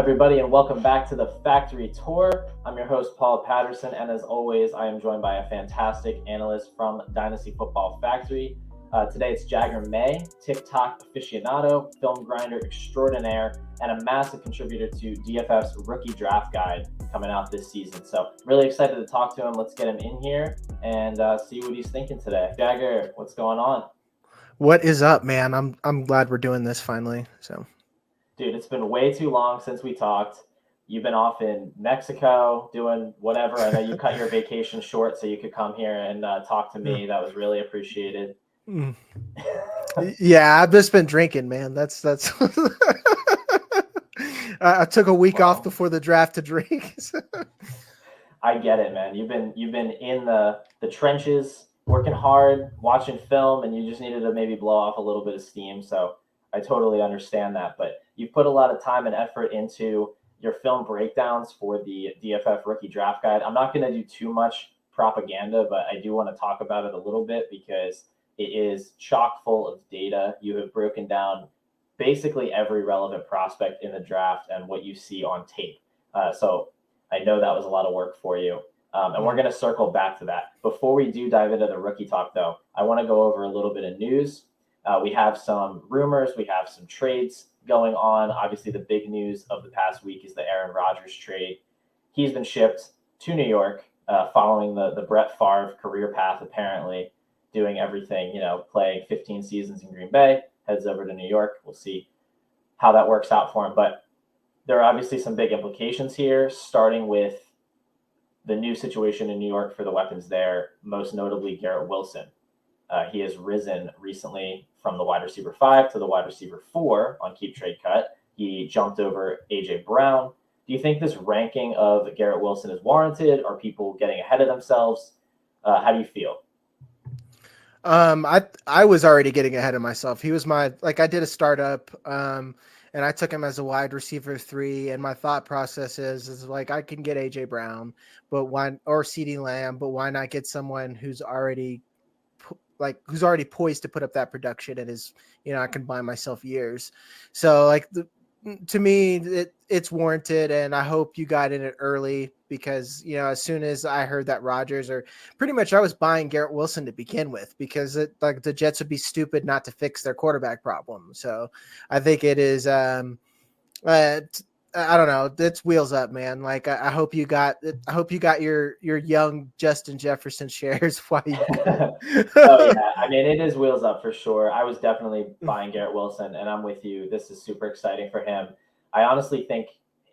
everybody, and welcome back to the Factory Tour. I'm your host, Paul Patterson, and as always, I am joined by a fantastic analyst from Dynasty Football Factory. Today, it's Jagger May, TikTok aficionado, film grinder extraordinaire, and a massive contributor to DFF's rookie draft guide coming out this season. So, really excited to talk to him. Let's get him in here and see what he's thinking today. Jagger, what's going on? What is up, man? I'm glad we're doing this finally. Dude, it's been way too long since we talked. You've been off in Mexico doing whatever. I know you cut your vacation short so you could come here and talk to me. That was really appreciated. Yeah, I've just been drinking, man. That's I took a week off before the draft to drink. I get it, man. You've been in the trenches, working hard, watching film, and you just needed to maybe blow off a little bit of steam. So I totally understand that. But you've put a lot of time and effort into your film breakdowns for the DFF rookie draft guide. I'm not going to do too much propaganda, but I do want to talk about it a little bit because it is chock full of data. You have broken down basically every relevant prospect in the draft and what you see on tape. So I know that was a lot of work for you. And we're going to circle back to that. Before we do dive into the rookie talk, though, I want to go over a little bit of news. We have some rumors. We have some trades going on. Obviously, the big news of the past week is the Aaron Rodgers trade. He's been shipped to New York following the Brett Favre career path, apparently doing everything, playing 15 seasons in Green Bay, heads over to New York. We'll see how that works out for him. But there are obviously some big implications here, starting with the new situation in New York for the weapons there, most notably Garrett Wilson. He has risen recently from the wide receiver 5 to the wide receiver 4 on Keep Trade Cut. He jumped over A.J. Brown. Do you think this ranking of Garrett Wilson is warranted? Are people getting ahead of themselves? How do you feel? I was already getting ahead of myself. He was I did a startup, and I took him as a wide receiver 3. And my thought process is like, I can get A.J. Brown, or CeeDee Lamb, but why not get someone who's already poised to put up that production and is, I can buy myself years. So to me, it's warranted, and I hope you got in it early because, as soon as I heard that Rodgers, or pretty much I was buying Garrett Wilson to begin with because the Jets would be stupid not to fix their quarterback problem. So I think it is, I don't know. It's wheels up, man. I hope you got your young Justin Jefferson shares. Oh yeah, I mean, it is wheels up for sure. I was definitely buying Garrett Wilson, and I'm with you. This is super exciting for him. I honestly think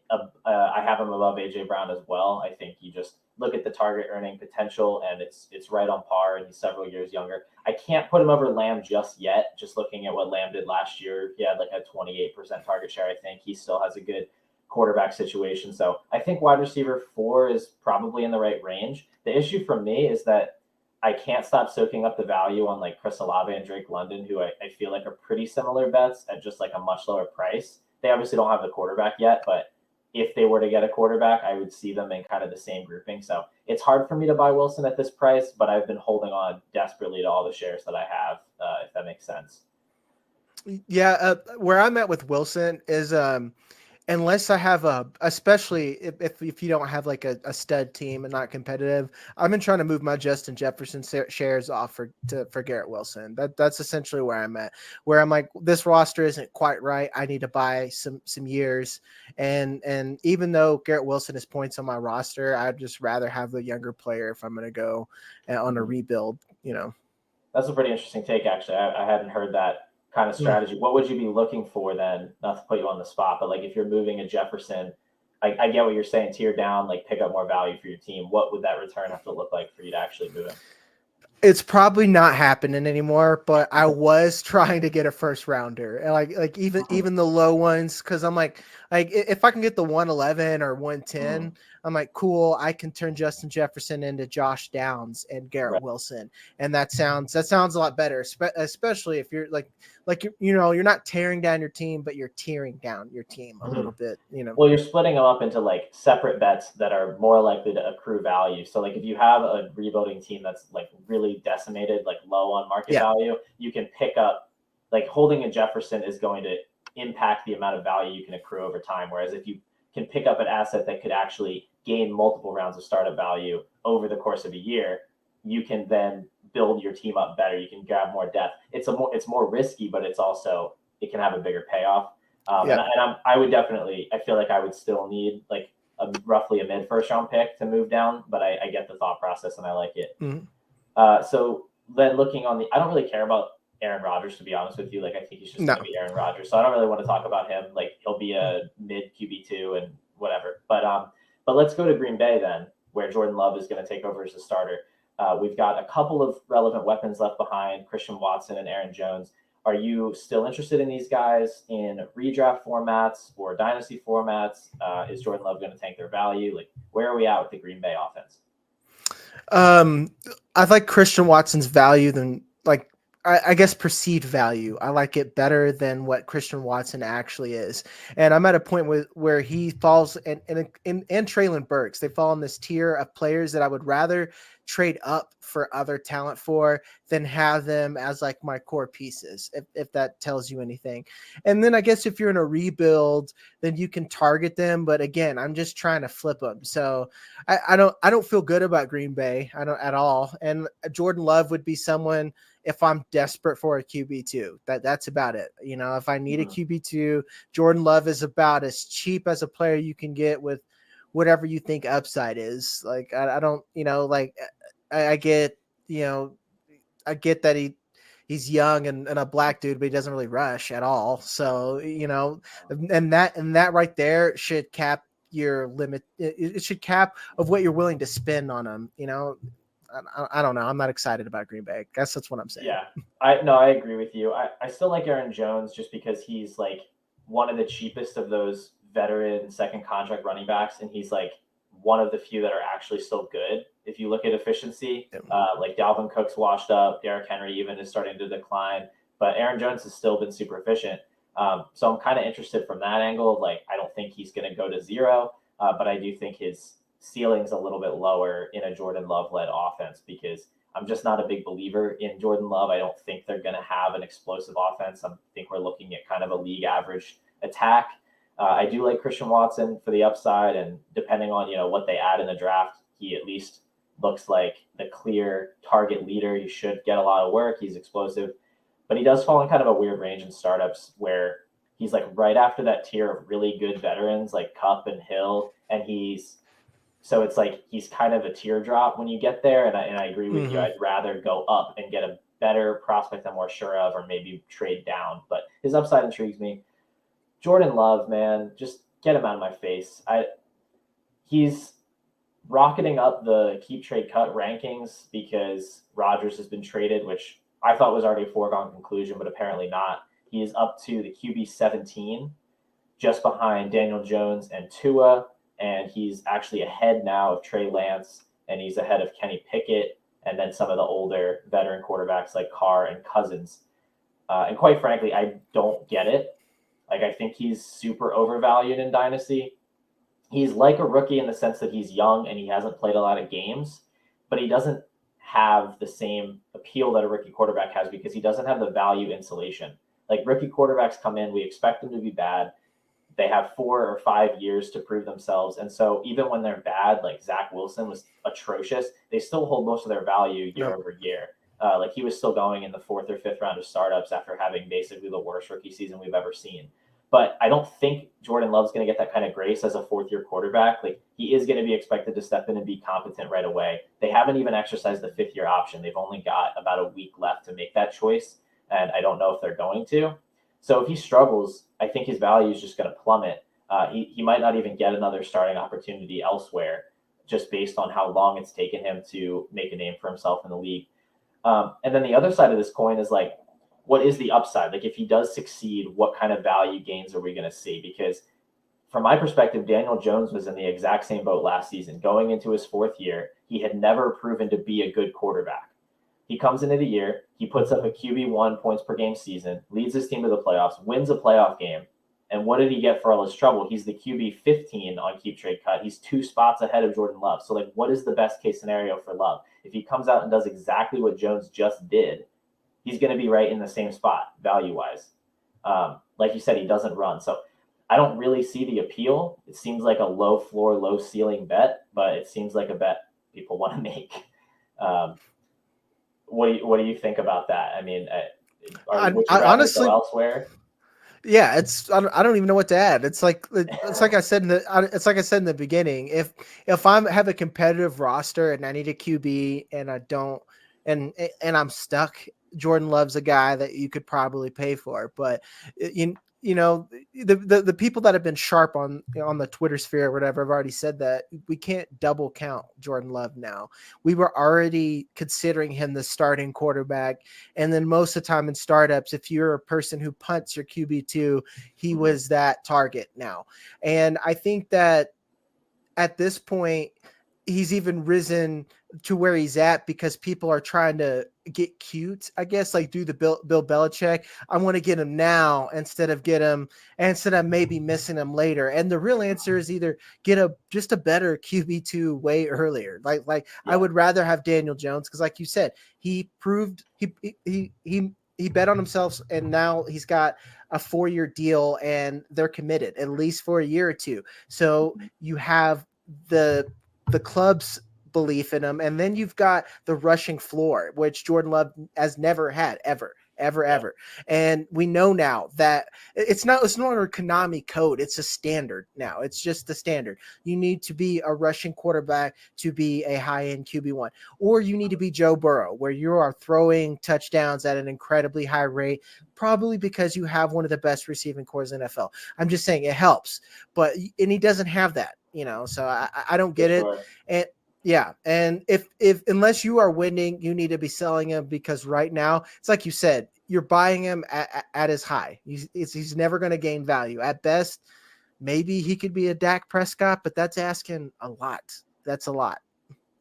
I have him above A.J. Brown as well. I think you just look at the target earning potential, and it's right on par, and he's several years younger. I can't put him over Lamb just yet. Just looking at what Lamb did last year, he had like a 28% target share. I think he still has a good quarterback situation. So I think wide receiver 4 is probably in the right range. The issue for me is that I can't stop soaking up the value on like Chris Olave and Drake London, who I feel like are pretty similar bets at just like a much lower price. They obviously don't have the quarterback yet, but if they were to get a quarterback, I would see them in kind of the same grouping. So it's hard for me to buy Wilson at this price, but I've been holding on desperately to all the shares that I have, if that makes sense. Yeah, where I'm at with Wilson is unless I have especially if you don't have like a stud team and not competitive, I've been trying to move my Justin Jefferson shares off for Garrett Wilson. That's essentially where I'm at, where I'm like, this roster isn't quite right. I need to buy some years. And even though Garrett Wilson has points on my roster, I'd just rather have the younger player if I'm going to go on a rebuild, That's a pretty interesting take, actually. I hadn't heard that kind of strategy. What would you be looking for then? Not to put you on the spot, but like if you're moving a Jefferson, I get what you're saying, tier down, like pick up more value for your team. What would that return have to look like for you to actually move him? It's probably not happening anymore, but I was trying to get a first rounder, and like even the low ones, because I'm like if I can get the 111 or 110, I'm like, cool, I can turn Justin Jefferson into Josh Downs and Garrett Wilson, and that sounds a lot better, especially if you're you're not tearing down your team, but you're tearing down your team a little bit, Well, you're splitting them up into like separate bets that are more likely to accrue value. So like if you have a rebuilding team that's like really decimated, like low on market value, you can pick up, like holding a Jefferson is going to impact the amount of value you can accrue over time. Whereas if you can pick up an asset that could actually gain multiple rounds of startup value over the course of a year, you can then build your team up better. You can grab more depth. It's more risky, but it can have a bigger payoff. I would definitely, I feel like I would still need like roughly a mid first round pick to move down, but I get the thought process and I like it. So then looking on I don't really care about Aaron Rodgers, to be honest with you. Like, I think he's just going to be Aaron Rodgers. So I don't really want to talk about him. Like, he'll be a mid QB2 and whatever. But let's go to Green Bay then, where Jordan Love is going to take over as a starter. We've got a couple of relevant weapons left behind, Christian Watson and Aaron Jones. Are you still interested in these guys in redraft formats or dynasty formats? Is Jordan Love going to tank their value? Like, where are we at with the Green Bay offense? I like Christian Watson's value than like, I guess perceived value. I like it better than what Christian Watson actually is. And I'm at a point where he falls and Treylon Burks, they fall in this tier of players that I would rather trade up for other talent for than have them as like my core pieces, if that tells you anything. And then I guess if you're in a rebuild, then you can target them. But again, I'm just trying to flip them. So I don't feel good about Green Bay. I don't at all. And Jordan Love would be someone, if I'm desperate for a QB2, that's about it. You know, if I need a QB2, Jordan Love is about as cheap as a player you can get with whatever you think upside is. Like, I don't, you know, like I get, you know, I get that he's young and a black dude, but he doesn't really rush at all. So, you know, and that right there should cap your limit. It should cap of what you're willing to spend on him, you know. I don't know. I'm not excited about Green Bay. I guess that's what I'm saying. Yeah, I agree with you. I still like Aaron Jones just because he's like one of the cheapest of those veteran second contract running backs, and he's like one of the few that are actually still good. If you look at efficiency, like Dalvin Cook's washed up, Derrick Henry even is starting to decline, but Aaron Jones has still been super efficient. So I'm kind of interested from that angle. Like, I don't think he's going to go to zero, but I do think his ceiling's a little bit lower in a Jordan Love led offense because I'm just not a big believer in Jordan Love. I don't think they're going to have an explosive offense. I think we're looking at kind of a league average attack. I do like Christian Watson for the upside, and depending on, you know, what they add in the draft, he at least looks like the clear target leader. He should get a lot of work. He's explosive, but he does fall in kind of a weird range in startups where he's like right after that tier of really good veterans like Kupp and Hill, and so it's like he's kind of a teardrop when you get there. And I agree with you. I'd rather go up and get a better prospect I'm more sure of, or maybe trade down. But his upside intrigues me. Jordan Love, man, just get him out of my face. He's rocketing up the keep trade cut rankings because Rodgers has been traded, which I thought was already a foregone conclusion, but apparently not. He is up to the QB 17, just behind Daniel Jones and Tua. And he's actually ahead now of Trey Lance, and he's ahead of Kenny Pickett, and then some of the older veteran quarterbacks like Carr and Cousins. And quite frankly, I don't get it. Like, I think he's super overvalued in Dynasty. He's like a rookie in the sense that he's young and he hasn't played a lot of games, but he doesn't have the same appeal that a rookie quarterback has because he doesn't have the value insulation. Like, rookie quarterbacks come in, we expect them to be bad. They have 4 or 5 years to prove themselves. And so even when they're bad, like Zach Wilson was atrocious, they still hold most of their value year over year. Like, he was still going in the 4th or 5th round of startups after having basically the worst rookie season we've ever seen. But I don't think Jordan Love's going to get that kind of grace as a 4th-year quarterback. Like, he is going to be expected to step in and be competent right away. They haven't even exercised the 5th-year option. They've only got about a week left to make that choice, and I don't know if they're going to. So if he struggles, I think his value is just going to plummet. He might not even get another starting opportunity elsewhere just based on how long it's taken him to make a name for himself in the league. And then the other side of this coin is like, what is the upside? Like, if he does succeed, what kind of value gains are we going to see? Because from my perspective, Daniel Jones was in the exact same boat last season. Going into his 4th year, he had never proven to be a good quarterback. He comes into the year, he puts up a QB1 points per game season, leads his team to the playoffs, wins a playoff game. And what did he get for all his trouble? He's the QB 15 on keep trade cut. He's 2 spots ahead of Jordan Love. So, like, what is the best case scenario for Love? If he comes out and does exactly what Jones just did, he's going to be right in the same spot value-wise. Like you said, he doesn't run. So I don't really see the appeal. It seems like a low floor, low ceiling bet, but it seems like a bet people want to make. Um, what do you think about that? I mean, would you I rather go honestly, elsewhere? yeah, I don't even know what to add. It's like I said it's like I said in the beginning. If I have a competitive roster and I need a QB and I don't and I'm stuck, Jordan Love's a guy that you could probably pay for. But you know the people that have been sharp on the Twitter sphere or whatever have already said that we can't double count Jordan Love now. We were already considering him the starting quarterback. And then most of the time in startups, if you're a person who punts your QB2, he was that target now. And I think that at this point, he's even risen to where he's at because people are trying to get cute, I guess, like do the Bill Belichick. I want to get him now instead of maybe missing him later. And the real answer is either get just a better QB2 way earlier. Like I Yeah. would rather have Daniel Jones because, like you said, he proved he bet on himself, and now he's got a 4-year deal, and they're committed at least for a year or two. So you have the club's belief in him, and then you've got the rushing floor, which Jordan Love has never had ever. And we know now that it's no longer Konami code. It's a standard now. It's just the standard. You need to be a rushing quarterback to be a high-end QB1, or you need to be Joe Burrow, where you are throwing touchdowns at an incredibly high rate, probably because you have one of the best receiving cores in NFL. I'm just saying it helps, and he doesn't have that, so I don't get it. Sure. And yeah, and if unless you are winning, you need to be selling him, because right now it's like you said, you're buying him at his high. He's never going to gain value. At best, maybe he could be a Dak Prescott, but that's asking a lot. That's a lot.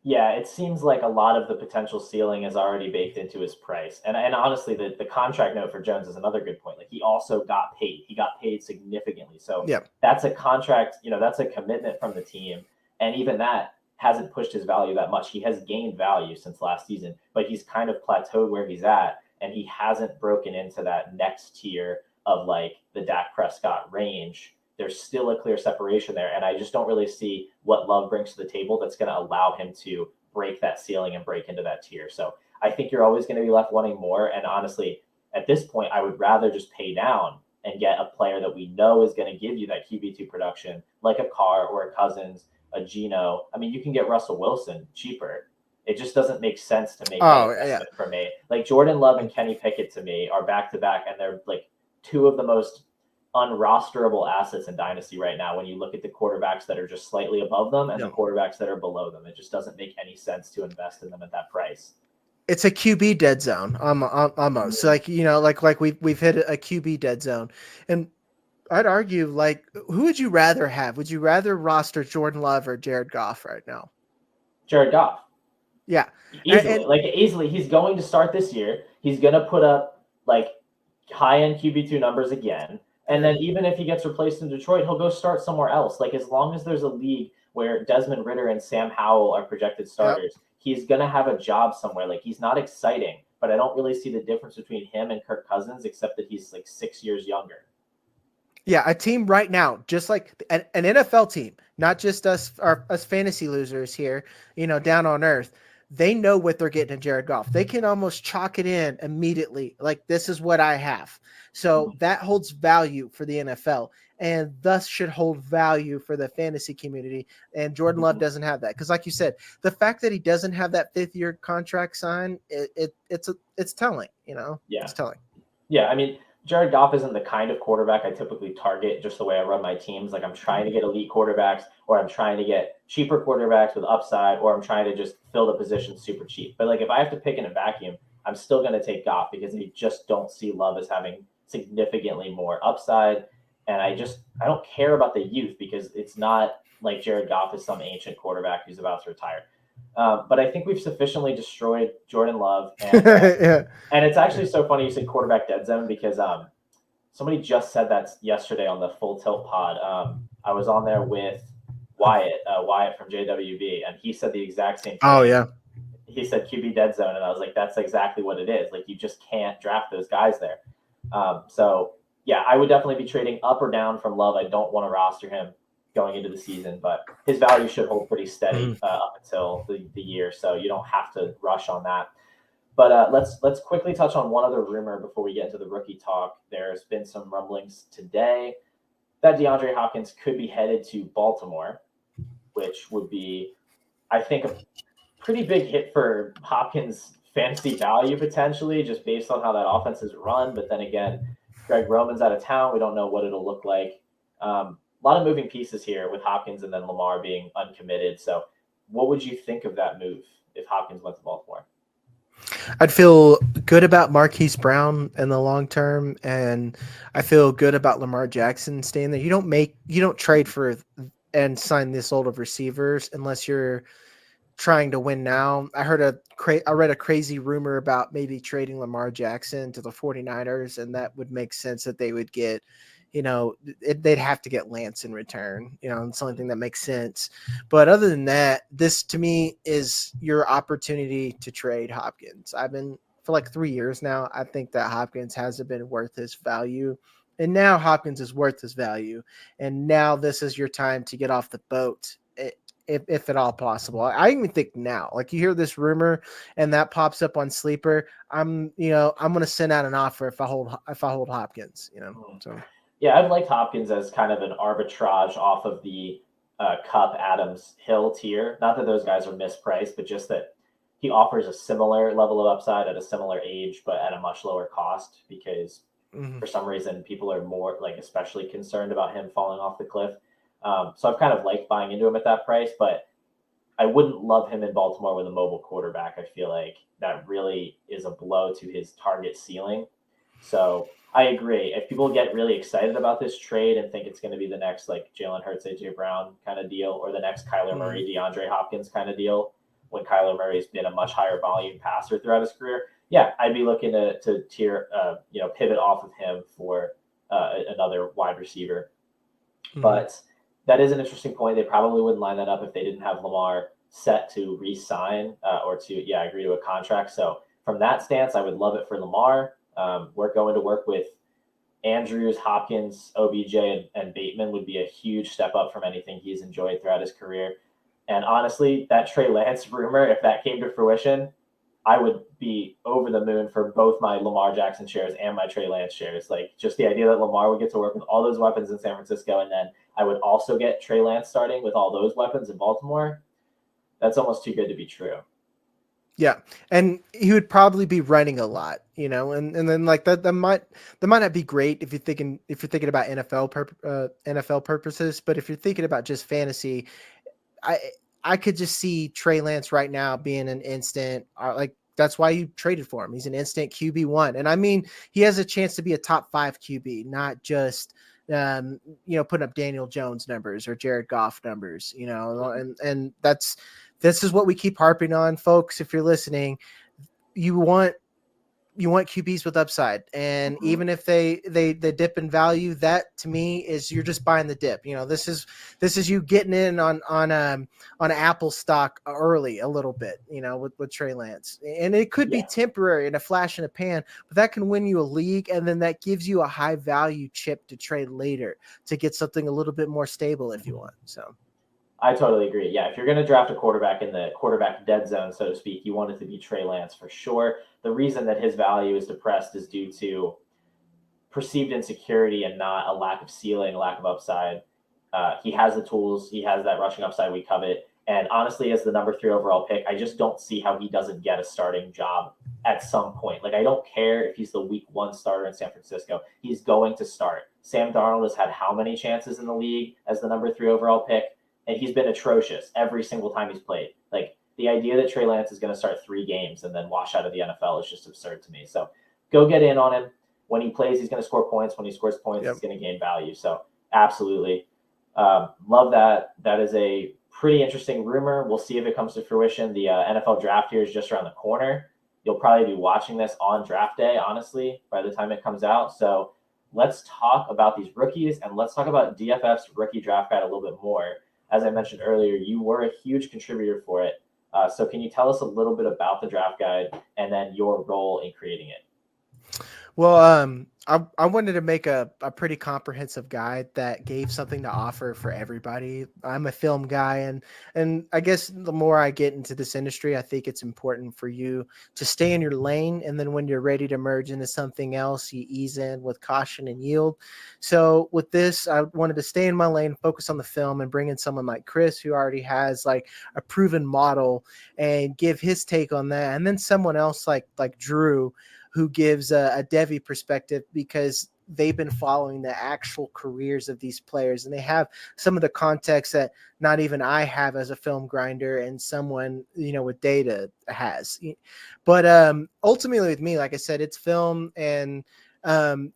Yeah, it seems like a lot of the potential ceiling is already baked into his price. And honestly, the contract note for Jones is another good point. Like, he also got paid. He got paid significantly. So Yeah. that's a contract, that's a commitment from the team. And even that hasn't pushed his value that much. He has gained value since last season, but he's kind of plateaued where he's at, and he hasn't broken into that next tier of like the Dak Prescott range. There's still a clear separation there. And I just don't really see what Love brings to the table that's going to allow him to break that ceiling and break into that tier. So I think you're always going to be left wanting more. And honestly, at this point, I would rather just pay down and get a player that we know is going to give you that QB2 production, like a Carr or a Cousins, a Geno. I mean, you can get Russell Wilson cheaper. It just doesn't make sense to make that investment for me. Like, Jordan Love and Kenny Pickett to me are back to back, and they're like two of the most unrosterable assets in Dynasty right now when you look at the quarterbacks that are just slightly above them and the quarterbacks that are below them. It just doesn't make any sense to invest in them at that price. It's a QB dead zone almost. So like we've hit a QB dead zone. And I'd argue, like, who would you rather have? Would you rather roster Jordan Love or Jared Goff right now? Jared Goff. Yeah. Easily. He's going to start this year. He's going to put up like high-end QB2 numbers again. And then even if he gets replaced in Detroit, he'll go start somewhere else. Like, as long as there's a league where Desmond Ridder and Sam Howell are projected starters, he's going to have a job somewhere. Like, he's not exciting, but I don't really see the difference between him and Kirk Cousins, except that he's like 6 years younger. Yeah, a team right now, just like an NFL team, not just us fantasy losers here, down on earth. They know what they're getting in Jared Goff. They can almost chalk it in immediately. Like, this is what I have. So that holds value for the NFL, and thus should hold value for the fantasy community. And Jordan Love doesn't have that. Because like you said, the fact that he doesn't have that 5th-year contract signed, it's telling, Yeah. It's telling. Yeah. I mean, Jared Goff isn't the kind of quarterback I typically target just the way I run my teams. Like, I'm trying to get elite quarterbacks, or I'm trying to get cheaper quarterbacks with upside, or I'm trying to just fill the position super cheap. But like, if I have to pick in a vacuum, I'm still going to take Goff because I just don't see Love as having significantly more upside. And I don't care about the youth, because it's not like Jared Goff is some ancient quarterback who's about to retire. But I think we've sufficiently destroyed Jordan Love. And, and it's actually so funny you said quarterback dead zone, because somebody just said that yesterday on the Full Tilt pod. I was on there with Wyatt from JWB, and he said the exact same thing. Oh, yeah. He said QB dead zone, and I was like, that's exactly what it is. Like, you just can't draft those guys there. So yeah, I would definitely be trading up or down from Love. I don't want to roster him going into the season, but his value should hold pretty steady up until the year, so you don't have to rush on that. But let's quickly touch on one other rumor before we get into the rookie talk. There's been some rumblings today that DeAndre Hopkins could be headed to Baltimore, which would be, I think, a pretty big hit for Hopkins' fantasy value potentially, just based on how that offense is run. But then again, Greg Roman's out of town. We don't know what it'll look like. A lot of moving pieces here with Hopkins and then Lamar being uncommitted. So, what would you think of that move if Hopkins went to Baltimore? I'd feel good about Marquise Brown in the long term, and I feel good about Lamar Jackson staying there. You don't trade for and sign this old of receivers unless you're trying to win now. I read a crazy rumor about maybe trading Lamar Jackson to the 49ers, and that would make sense that they would get, they'd have to get Lance in return. It's the only thing that makes sense. But other than that, this to me is your opportunity to trade Hopkins. I've been for like 3 years now. I think that Hopkins hasn't been worth his value. And now Hopkins is worth his value. And now this is your time to get off the boat. If at all possible. I even think now, like you hear this rumor and that pops up on Sleeper, I'm going to send out an offer if I hold Hopkins, So yeah, I've liked Hopkins as kind of an arbitrage off of the Cup, Adams, Hill tier. Not that those guys are mispriced, but just that he offers a similar level of upside at a similar age, but at a much lower cost because for some reason people are more like especially concerned about him falling off the cliff. So I've kind of liked buying into him at that price, but I wouldn't love him in Baltimore with a mobile quarterback. I feel like that really is a blow to his target ceiling. So I agree. If people get really excited about this trade and think it's going to be the next like Jalen Hurts, AJ Brown kind of deal, or the next Kyler Murray, DeAndre Hopkins kind of deal, when Kyler Murray's been a much higher volume passer throughout his career, yeah, I'd be looking to pivot off of him for another wide receiver. But that is an interesting point. They probably wouldn't line that up if they didn't have Lamar set to re-sign or to agree to a contract. So from that stance, I would love it for Lamar. We're going to work with Andrews, Hopkins, OBJ, and Bateman would be a huge step up from anything he's enjoyed throughout his career. And honestly, that Trey Lance rumor, if that came to fruition, I would be over the moon for both my Lamar Jackson shares and my Trey Lance shares. Like just the idea that Lamar would get to work with all those weapons in San Francisco, and then I would also get Trey Lance starting with all those weapons in Baltimore. That's almost too good to be true. Yeah, and he would probably be running a lot, and then like that might not be great if you're thinking about NFL purposes, but if you're thinking about just fantasy, I could just see Trey Lance right now being an instant like that's why you traded for him. He's an instant QB1, and I mean he has a chance to be a top 5 QB, not just putting up Daniel Jones numbers or Jared Goff numbers, and this is what we keep harping on, folks. If you're listening, you want QBs with upside, and even if they dip in value, that to me is you're just buying the dip. This is you getting in on Apple stock early a little bit, with Trey Lance, and it could be temporary and a flash in a pan, but that can win you a league, and then that gives you a high value chip to trade later to get something a little bit more stable if you want. So. I totally agree. Yeah, if you're going to draft a quarterback in the quarterback dead zone, so to speak, you want it to be Trey Lance for sure. The reason that his value is depressed is due to perceived insecurity and not a lack of ceiling, a lack of upside. He has the tools. He has that rushing upside we covet. And honestly, as the number 3 overall pick, I just don't see how he doesn't get a starting job at some point. Like, I don't care if he's the week 1 starter in San Francisco. He's going to start. Sam Darnold has had how many chances in the league as the number 3 overall pick? And he's been atrocious every single time he's played. Like, the idea that Trey Lance is going to start 3 games and then wash out of the NFL is just absurd to me. So go get in on him. When he plays, he's going to score points. When he scores points, he's going to gain value. So absolutely. Love that. That is a pretty interesting rumor. We'll see if it comes to fruition. The NFL draft here is just around the corner. You'll probably be watching this on draft day, honestly, by the time it comes out. So let's talk about these rookies, and let's talk about DFF's rookie draft guide a little bit more. As I mentioned earlier, you were a huge contributor for it. So can you tell us a little bit about the draft guide and then your role in creating it? Well, I wanted to make a pretty comprehensive guide that gave something to offer for everybody. I'm a film guy, and I guess the more I get into this industry, I think it's important for you to stay in your lane, and then when you're ready to merge into something else, you ease in with caution and yield. So with this, I wanted to stay in my lane, focus on the film, and bring in someone like Chris, who already has like a proven model, and give his take on that, and then someone else like Drew, who gives a Devi perspective because they've been following the actual careers of these players, and they have some of the context that not even I have as a film grinder and someone with data has. But ultimately with me, like I said, it's film. And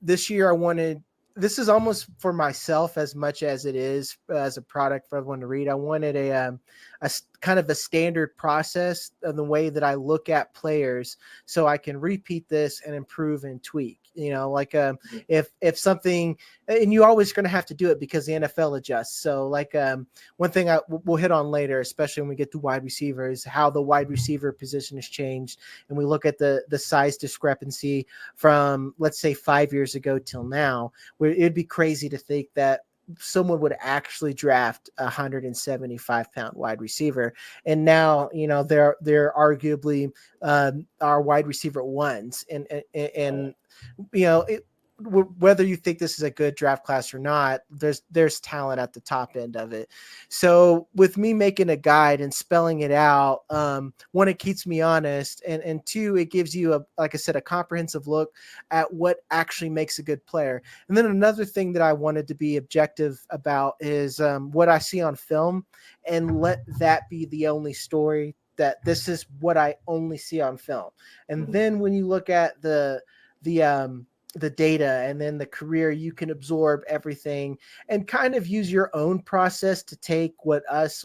this year I wanted, this is almost for myself as much as it is as a product for everyone to read. I wanted a kind of a standard process of the way that I look at players, so I can repeat this and improve and tweak. Like if something, and you always going to have to do it because the NFL adjusts. So like one thing we'll hit on later, especially when we get to wide receivers, how the wide receiver position has changed, and we look at the size discrepancy from, let's say, 5 years ago till now, where it'd be crazy to think that someone would actually draft a 175-pound wide receiver, and now they're arguably our wide receiver ones, and it, whether you think this is a good draft class or not, there's talent at the top end of it. So with me making a guide and spelling it out, one, it keeps me honest, and two, it gives you like I said, a comprehensive look at what actually makes a good player. And then another thing that I wanted to be objective about is what I see on film, and let that be the only story, that this is what I only see on film. And then when you look at the data and then the career, you can absorb everything and kind of use your own process to take what us,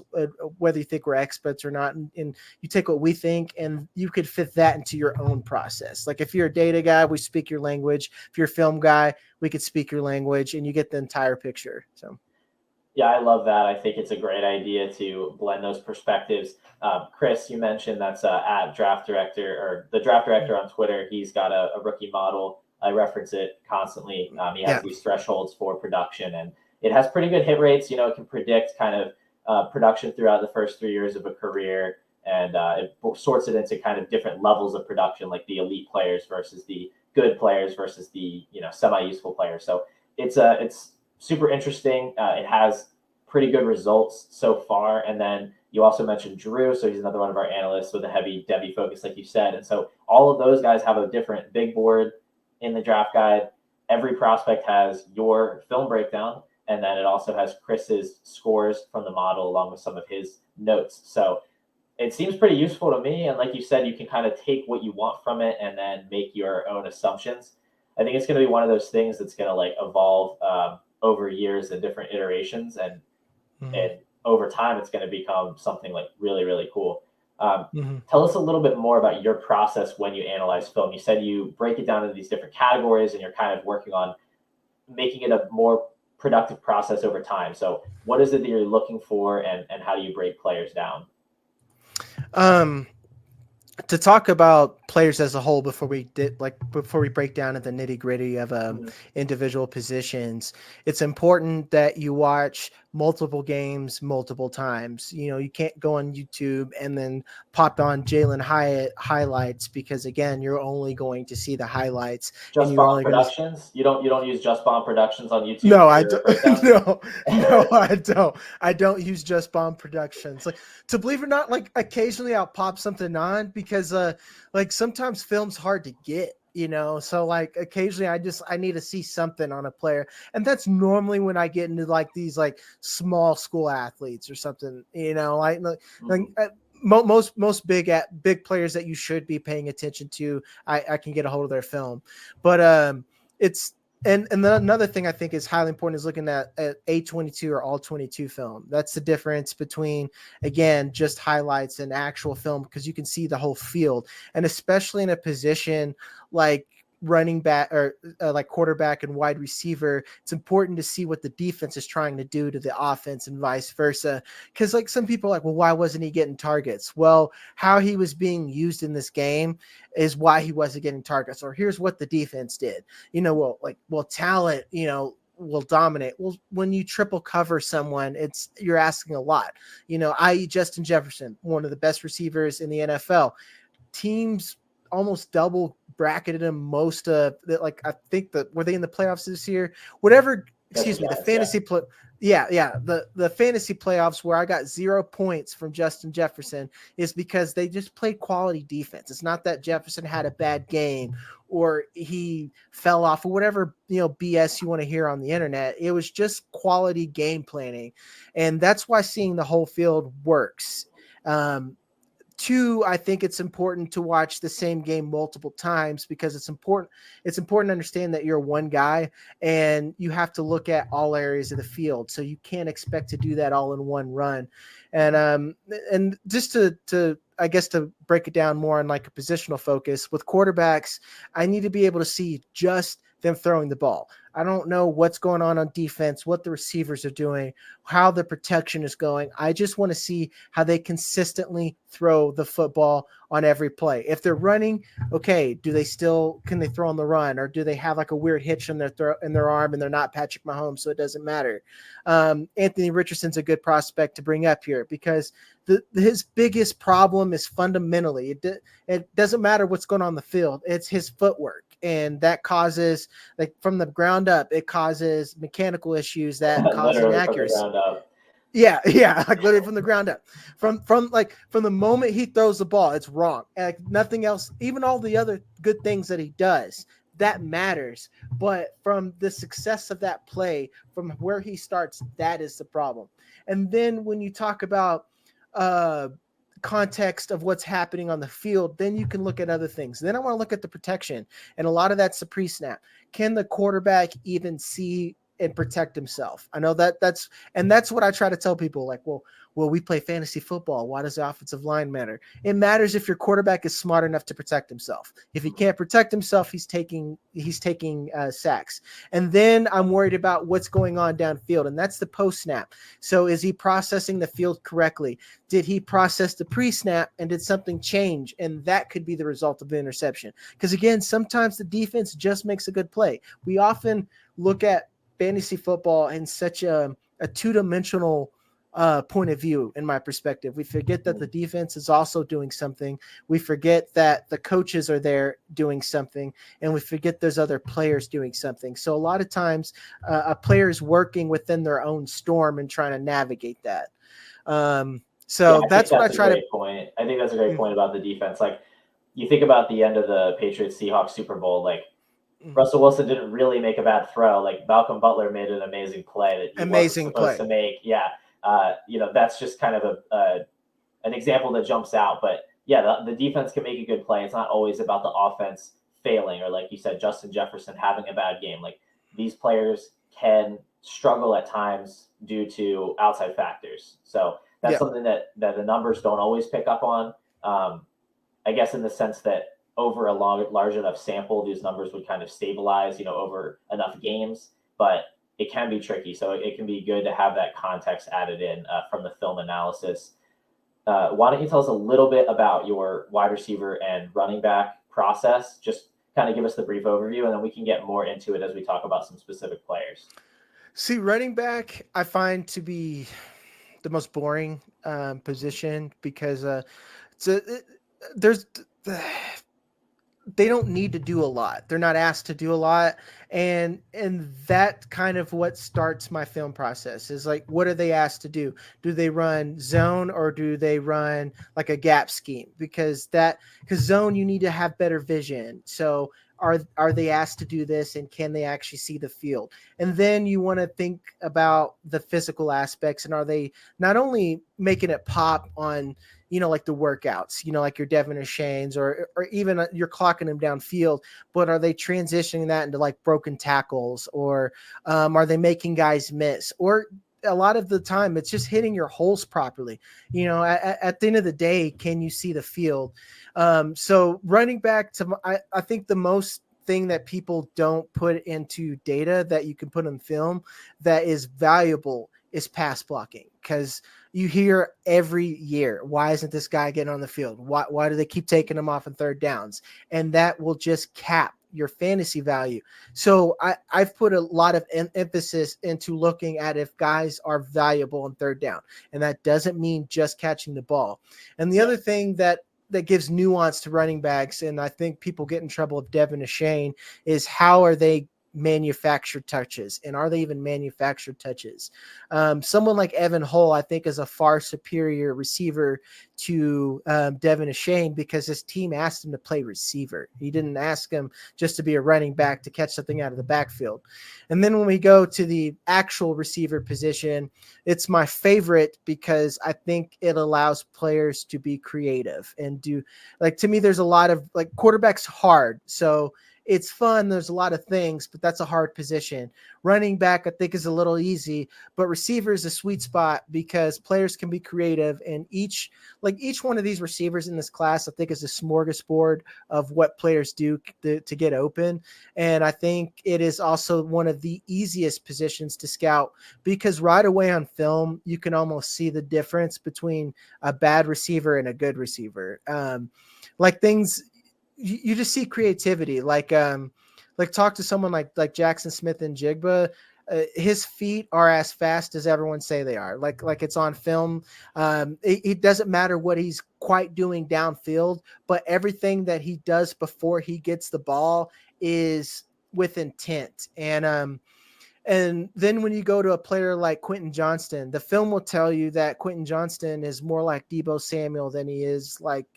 whether you think we're experts or not, and you take what we think and you could fit that into your own process. Like if you're a data guy, we speak your language. If you're a film guy, we could speak your language, and you get the entire picture. So Yeah, I love that. I think it's a great idea to blend those perspectives. Chris, you mentioned that's at Draft Director, or the Draft Director on Twitter. He's got a rookie model. I reference it constantly. He has yeah. these thresholds for production, and it has pretty good hit rates. It can predict kind of production throughout the first 3 years of a career, and it sorts it into kind of different levels of production, like the elite players versus the good players versus the semi-useful players. So it's super interesting. It has pretty good results so far. And then you also mentioned Drew. So he's another one of our analysts with a heavy Debbie focus, like you said. And so all of those guys have a different big board in the draft guide. Every prospect has your film breakdown. And then it also has Chris's scores from the model along with some of his notes. So it seems pretty useful to me. And like you said, you can kind of take what you want from it and then make your own assumptions. I think it's going to be one of those things that's going to like evolve over years and different iterations, and over time it's going to become something like really, really cool. Tell us a little bit more about your process when you analyze film. You said you break it down into these different categories and you're kind of working on making it a more productive process over time. So what is it that you're looking for, and how do you break players down? To talk about players as a whole before we break down into the nitty gritty of individual positions, it's important that you watch multiple games multiple times. You can't go on YouTube and then pop on Jalen Hyatt highlights, because again, you're only going to see the highlights, and Just you're Bomb only going to. Productions? You don't use Just Bomb Productions on YouTube No, for I your don't. breakdowns? No, I don't. I don't use Just Bomb Productions. Like, to believe it or not, like occasionally I'll pop something on because like sometimes film's hard to get, so like occasionally I need to see something on a player, and that's normally when I get into like these like small school athletes or something, most big players that you should be paying attention to. I can get a hold of their film, but it's. And then another thing I think is highly important is looking at A22 or all 22 film. That's the difference between, again, just highlights and actual film, because you can see the whole field. And especially in a position like running back or like quarterback and wide receiver, it's important to see what the defense is trying to do to the offense and vice versa. Because like some people are like, well, why wasn't he getting targets? Well, how he was being used in this game is why he wasn't getting targets. Or here's what the defense did. Talent, will dominate. Well, when you triple cover someone, you're asking a lot. I.e. Justin Jefferson, one of the best receivers in the NFL. Teams almost double bracketed him most of like I think that were they in the playoffs this year? Whatever, excuse me, the fantasy play. Yeah. The fantasy playoffs where I got 0 points from Justin Jefferson is because they just played quality defense. It's not that Jefferson had a bad game or he fell off or whatever, BS you want to hear on the internet. It was just quality game planning. And that's why seeing the whole field works. Two, I think it's important to watch the same game multiple times because it's important. It's important to understand that you're one guy and you have to look at all areas of the field. So you can't expect to do that all in one run. And just to I guess to break it down more on like a positional focus with quarterbacks, I need to be able to see just them throwing the ball. I don't know what's going on defense, what the receivers are doing, how the protection is going. I just want to see how they consistently throw the football on every play. If they're running, okay, can they throw on the run, or do they have like a weird hitch in their arm and they're not Patrick Mahomes, so it doesn't matter. Anthony Richardson's a good prospect to bring up here because his biggest problem is fundamentally it doesn't matter what's going on the field. It's his footwork. And that causes, like from the ground up, it causes mechanical issues that cause inaccuracy. Yeah, like literally from the ground up. From the moment he throws the ball, it's wrong. Like nothing else, even all the other good things that he does, that matters. But from the success of that play, from where he starts, that is the problem. And then when you talk about context of what's happening on the field, then you can look at other things. Then I want to look at the protection, and a lot of that's the pre-snap. Can the quarterback even see and protect himself? I know that's what I try to tell people. Like, well, we play fantasy football. Why does the offensive line matter? It matters if your quarterback is smart enough to protect himself. If he can't protect himself, he's taking sacks. And then I'm worried about what's going on downfield, and that's the post-snap. So is he processing the field correctly? Did he process the pre-snap, and did something change? And that could be the result of the interception. Because again, sometimes the defense just makes a good play. We often look at fantasy football in such a two-dimensional point of view, in my perspective. We forget that the defense is also doing something. We forget that the coaches are there doing something, and we forget there's other players doing something. So a lot of times a player is working within their own storm and trying to navigate that. That's what I try to point. I think that's a great point about the defense. Like you think about the end of the Patriots Seahawks Super Bowl, like Russell Wilson didn't really make a bad throw. Like Malcolm Butler made an amazing play that he wasn't supposed to make. Yeah. That's just kind of an example that jumps out. But yeah, the defense can make a good play. It's not always about the offense failing, or like you said, Justin Jefferson having a bad game. Like these players can struggle at times due to outside factors. So that's something that the numbers don't always pick up on. I guess in the sense that over a large enough sample, these numbers would kind of stabilize, over enough games. But it can be tricky. So it can be good to have that context added in from the film analysis. Why don't you tell us a little bit about your wide receiver and running back process? Just kind of give us the brief overview, and then we can get more into it as we talk about some specific players. See, running back, I find to be the most boring position because they don't need to do a lot. They're not asked to do a lot. And that kind of what starts my film process is like, what are they asked to do? Do they run zone or do they run like a gap scheme? Because zone, you need to have better vision. So are they asked to do this, and can they actually see the field? And then you want to think about the physical aspects, and are they not only making it pop on, like the workouts, like your Devin O'Shanes or even you're clocking them downfield, but are they transitioning that into like broken tackles, or are they making guys miss? Or a lot of the time it's just hitting your holes properly. At the end of the day, can you see the field? So running back I think the most thing that people don't put into data that you can put on film that is valuable is pass blocking, because you hear every year, why isn't this guy getting on the field? Why do they keep taking him off in third downs? And that will just cap your fantasy value. So I've put a lot of emphasis into looking at if guys are valuable on third down. And that doesn't mean just catching the ball. And the other thing that gives nuance to running backs, and I think people get in trouble with Devin Ashane, is how are they manufactured touches, and are they even manufactured touches? Someone like Evan Hull, I think, is a far superior receiver to Devin Ashane, because his team asked him to play receiver. He didn't ask him just to be a running back to catch something out of the backfield. And then when we go to the actual receiver position, it's my favorite because I think it allows players to be creative and do, like, to me, there's a lot of, like, quarterback's hard. So it's fun. There's a lot of things, but that's a hard position. Running back, I think, is a little easy, but receiver is a sweet spot because players can be creative. And each one of these receivers in this class, I think, is a smorgasbord of what players do to get open. And I think it is also one of the easiest positions to scout, because right away on film, you can almost see the difference between a bad receiver and a good receiver. Like things, you just see creativity. Like talk to someone like Jackson Smith and Jigba. His feet are as fast as everyone say they are. Like it's on film. It doesn't matter what he's quite doing downfield, but everything that he does before he gets the ball is with intent. And then when you go to a player like Quentin Johnston, the film will tell you that Quentin Johnston is more like Deebo Samuel than he is like,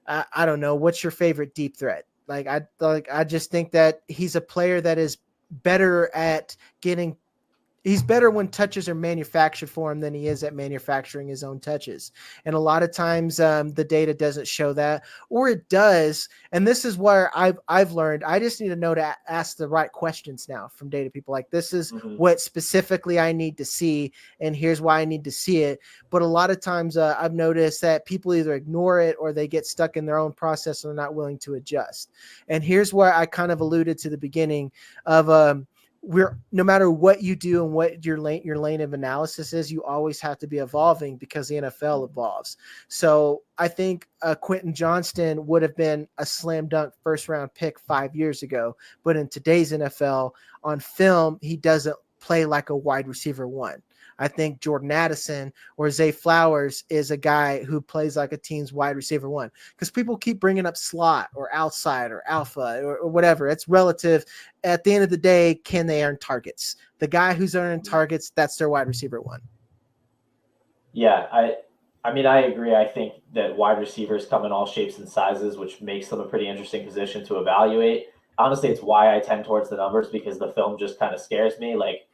I don't know. What's your favorite deep threat? I just think that he's a player that is better at getting. He's better when touches are manufactured for him than he is at manufacturing his own touches. And a lot of times the data doesn't show that, or it does. And this is where I've learned. I just need to know to ask the right questions now from data people. Like, this is what specifically I need to see, and here's why I need to see it. But a lot of times I've noticed that people either ignore it or they get stuck in their own process and they're not willing to adjust. And here's where I kind of alluded to the beginning of no matter what you do and what your lane of analysis is, you always have to be evolving because the NFL evolves. So I think Quentin Johnston would have been a slam dunk first round pick 5 years ago, but in today's NFL on film, he doesn't play like a wide receiver one. I think Jordan Addison or Zay Flowers is a guy who plays like a team's wide receiver one, because people keep bringing up slot or outside or alpha or whatever. It's relative. At the end of the day, can they earn targets? The guy who's earning targets, that's their wide receiver one. Yeah, I mean, I agree. I think that wide receivers come in all shapes and sizes, which makes them a pretty interesting position to evaluate. Honestly, it's why I tend towards the numbers, because the film just kind of scares me. Like,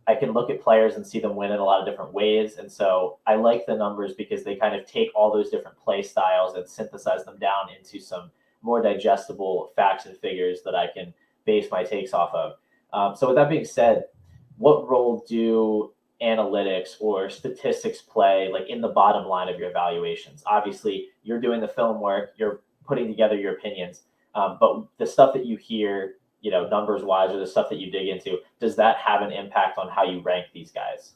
I can look at players and see them win in a lot of different ways. And so I like the numbers because they kind of take all those different play styles and synthesize them down into some more digestible facts and figures that I can base my takes off of. So with that being said, what role do analytics or statistics play, like, in the bottom line of your evaluations? Obviously, you're doing the film work, you're putting together your opinions, but the stuff that you hear, numbers wise, or the stuff that you dig into, does that have an impact on how you rank these guys?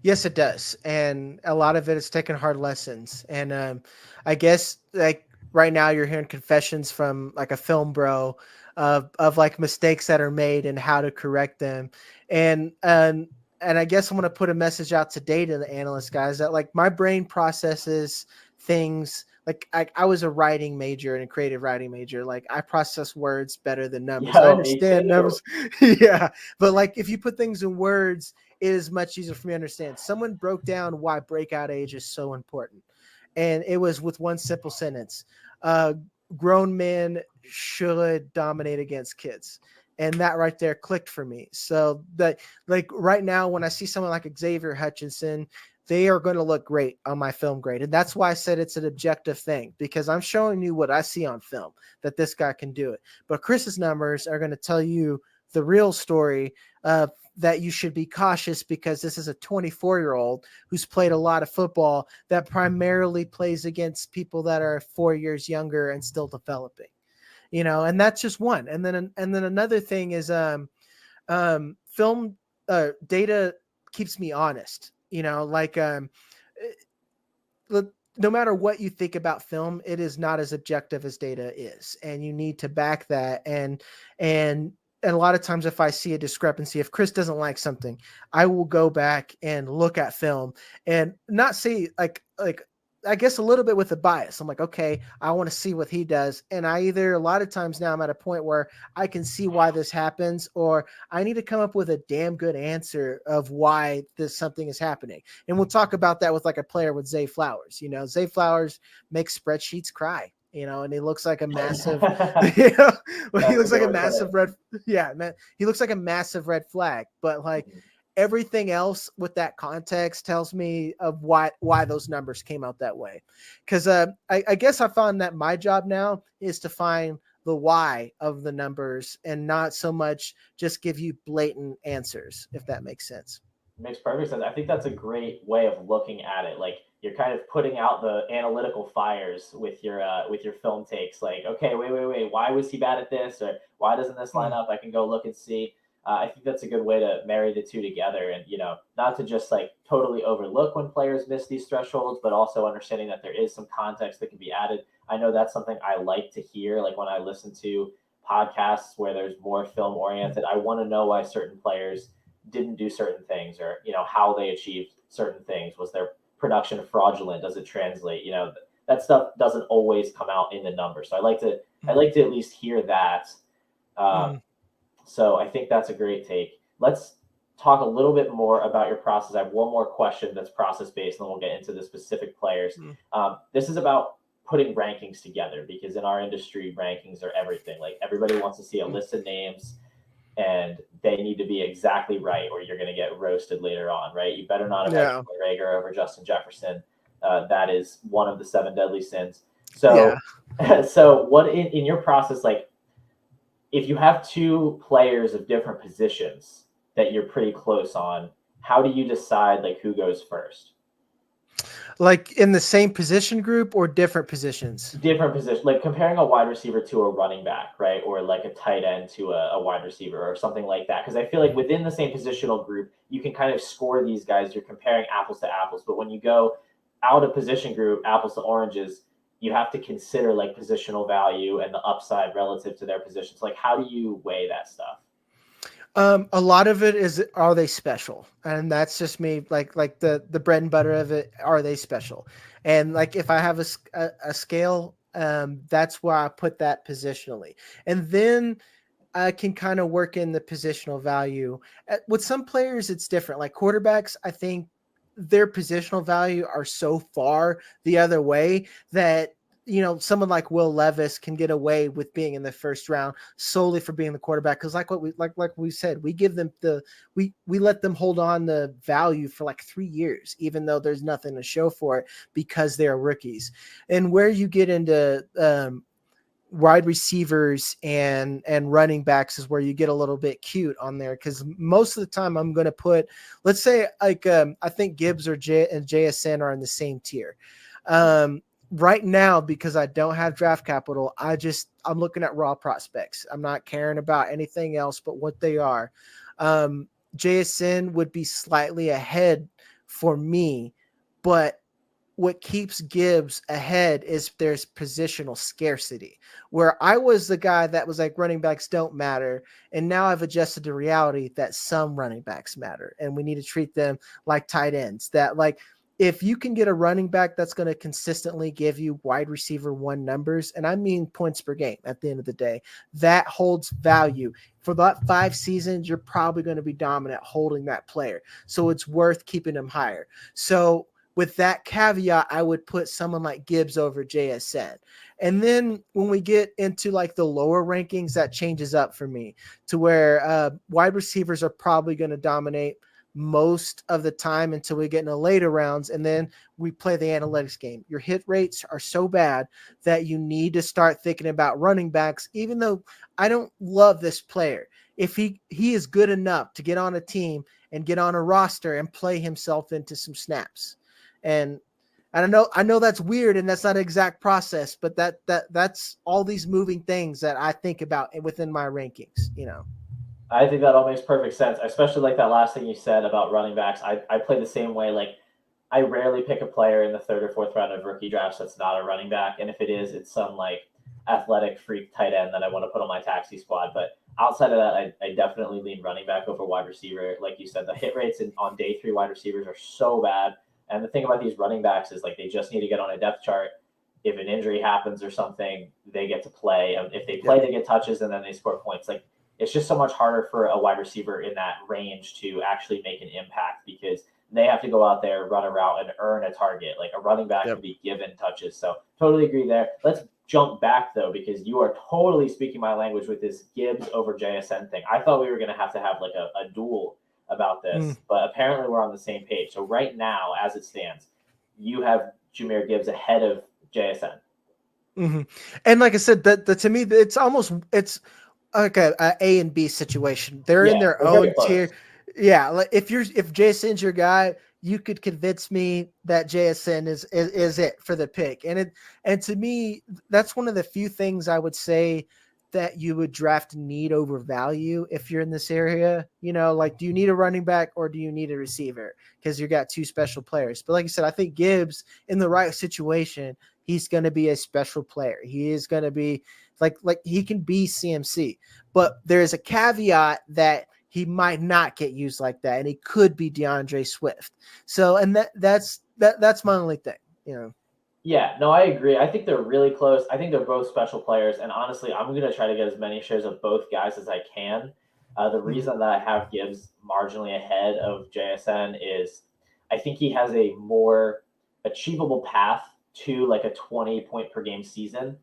Yes, it does. And a lot of it is taking hard lessons. And I guess, like, right now you're hearing confessions from like a film bro of like mistakes that are made and how to correct them. And I guess I'm going to put a message out to data analysts, guys, that, like, my brain processes things. Like, I was a writing major and a creative writing major. Like, I process words better than numbers. I understand numbers. Yeah. But, like, if you put things in words, it is much easier for me to understand. Someone broke down why breakout age is so important. And it was with one simple sentence. Grown men should dominate against kids. And that right there clicked for me. So that, like, right now, when I see someone like Xavier Hutchinson, they are going to look great on my film grade. And that's why I said it's an objective thing, because I'm showing you what I see on film, that this guy can do it. But Chris's numbers are going to tell you the real story, that you should be cautious, because this is a 24-year-old who's played a lot of football that primarily plays against people that are 4 years younger and still developing. and that's just one. And then another thing is film data keeps me honest. No matter what you think about film, it is not as objective as data is, and you need to back that. And a lot of times, if I see a discrepancy, if Chris doesn't like something, I will go back and look at film and not say like I guess a little bit with a bias. I'm like, okay, I want to see what he does, and a lot of times now I'm at a point where I can see why this happens, or I need to come up with a damn good answer of why this something is happening. And we'll talk about that with like a player with Zay Flowers. Zay Flowers makes spreadsheets cry. And he looks like a massive, you know, he That's a looks like good a way to put massive it. red, yeah, man. He looks like a massive red flag. But like everything else with that context tells me of why those numbers came out that way. Because I guess I found that my job now is to find the why of the numbers and not so much just give you blatant answers, if that makes sense. Makes perfect sense. I think that's a great way of looking at it. Like you're kind of putting out the analytical fires with your film takes. Like, okay, wait, why was he bad at this, or why doesn't this line Mm. up? I can go look and see. I think that's a good way to marry the two together, and not to just like totally overlook when players miss these thresholds, but also understanding that there is some context that can be added. I know that's something I like to hear. Like when I listen to podcasts where there's more film oriented, I want to know why certain players didn't do certain things, or how they achieved certain things. Was their production fraudulent? Does it translate? That stuff doesn't always come out in the numbers, so I like to at least hear that. um, Mm. so I think that's a great take. Let's talk a little bit more about your process. I have one more question that's process based, and then we'll get into the specific players. Mm. This is about putting rankings together, because in our industry, rankings are everything. Like everybody wants to see a Mm. list of names, and they need to be exactly right, or you're going to get roasted later on, right? You better not have had Yeah. Troy Rager over Justin Jefferson. That is one of the seven deadly sins. Yeah. So, so what in your process, like if you have two players of different positions that you're pretty close on, how do you decide like who goes first? Like in the same position group or different positions? Different position, like comparing a wide receiver to a running back, right? Or like a tight end to a wide receiver or something like that. Because I feel like within the same positional group, you can kind of score these guys. You're comparing apples to apples. But when you go out of position group, apples to oranges, you have to consider like positional value and the upside relative to their positions. Like, how do you weigh that stuff? A lot of it is, are they special? And that's just me, like the bread and butter of it. Are they special? And like if I have a scale, that's where I put that positionally, and then I can kind of work in the positional value. With some players, it's different. Like quarterbacks, I think their positional value are so far the other way that someone like Will Levis can get away with being in the first round solely for being the quarterback. Because like we said, we give them we let them hold on the value for like 3 years, even though there's nothing to show for it because they are rookies. And where you get into wide receivers and running backs is where you get a little bit cute on there, because most of the time I'm going to put, let's say like I think Gibbs or JSN are in the same tier. Right now, because I don't have draft capital, I'm looking at raw prospects. I'm not caring about anything else but what they are. JSN would be slightly ahead for me, but what keeps Gibbs ahead is there's positional scarcity, where I was the guy that was like running backs don't matter. And now I've adjusted to reality that some running backs matter and we need to treat them like tight ends. That like, if you can get a running back that's going to consistently give you wide receiver one numbers, and I mean points per game at the end of the day, that holds value. For that 5 seasons, you're probably going to be dominant holding that player. So it's worth keeping him higher. So with that caveat, I would put someone like Gibbs over JSN. And then when we get into like the lower rankings, that changes up for me to where wide receivers are probably going to dominate most of the time until we get in the later rounds. And then we play the analytics game. Your hit rates are so bad that you need to start thinking about running backs, even though I don't love this player. If he is good enough to get on a team and get on a roster and play himself into some snaps. And And I know that's weird and that's not an exact process, but that's all these moving things that I think about within my rankings, you know. I think that all makes perfect sense, especially like that last thing you said about running backs. I play the same way. Like I rarely pick a player in the third or fourth round of rookie drafts that's not a running back, and if it is, it's some like athletic freak tight end that I want to put on my taxi squad. But outside of that, I definitely lean running back over wide receiver. Like you said, the hit rates on day three wide receivers are so bad. And the thing about these running backs is like they just need to get on a depth chart. If an injury happens or something, they get to play. If they play, Yep. they get touches and then they score points. Like it's just so much harder for a wide receiver in that range to actually make an impact because they have to go out there, run a route, and earn a target. Like a running back can Yep. be given touches. So totally agree there. Let's jump back though, because you are totally speaking my language with this Gibbs over JSN thing. I thought we were going to have like a duel about Mm. this, but apparently we're on the same page. So right now, as it stands, you have Jameer Gibbs ahead of JSN. Mm-hmm. And like I said, that to me, it's like a and B situation. They're in Yeah, their they're very own close. tier. Yeah, like if JSN's your guy, you could convince me that JSN is it for the pick. And to me, that's one of the few things I would say that you would draft need over value if you're in this area. You know, like do you need a running back or do you need a receiver? Because you got two special players. But like I said, I think Gibbs in the right situation, he's going to be a special player. He is going to be like he can be CMC. But there is a caveat that he might not get used like that, and he could be DeAndre Swift. So, and that's my only thing, you know. Yeah, no, I agree. I think they're really close. I think they're both special players, and honestly, I'm going to try to get as many shares of both guys as I can. The Mhm. reason that I have Gibbs marginally ahead of JSN is I think he has a more achievable path to like a 20 point per game season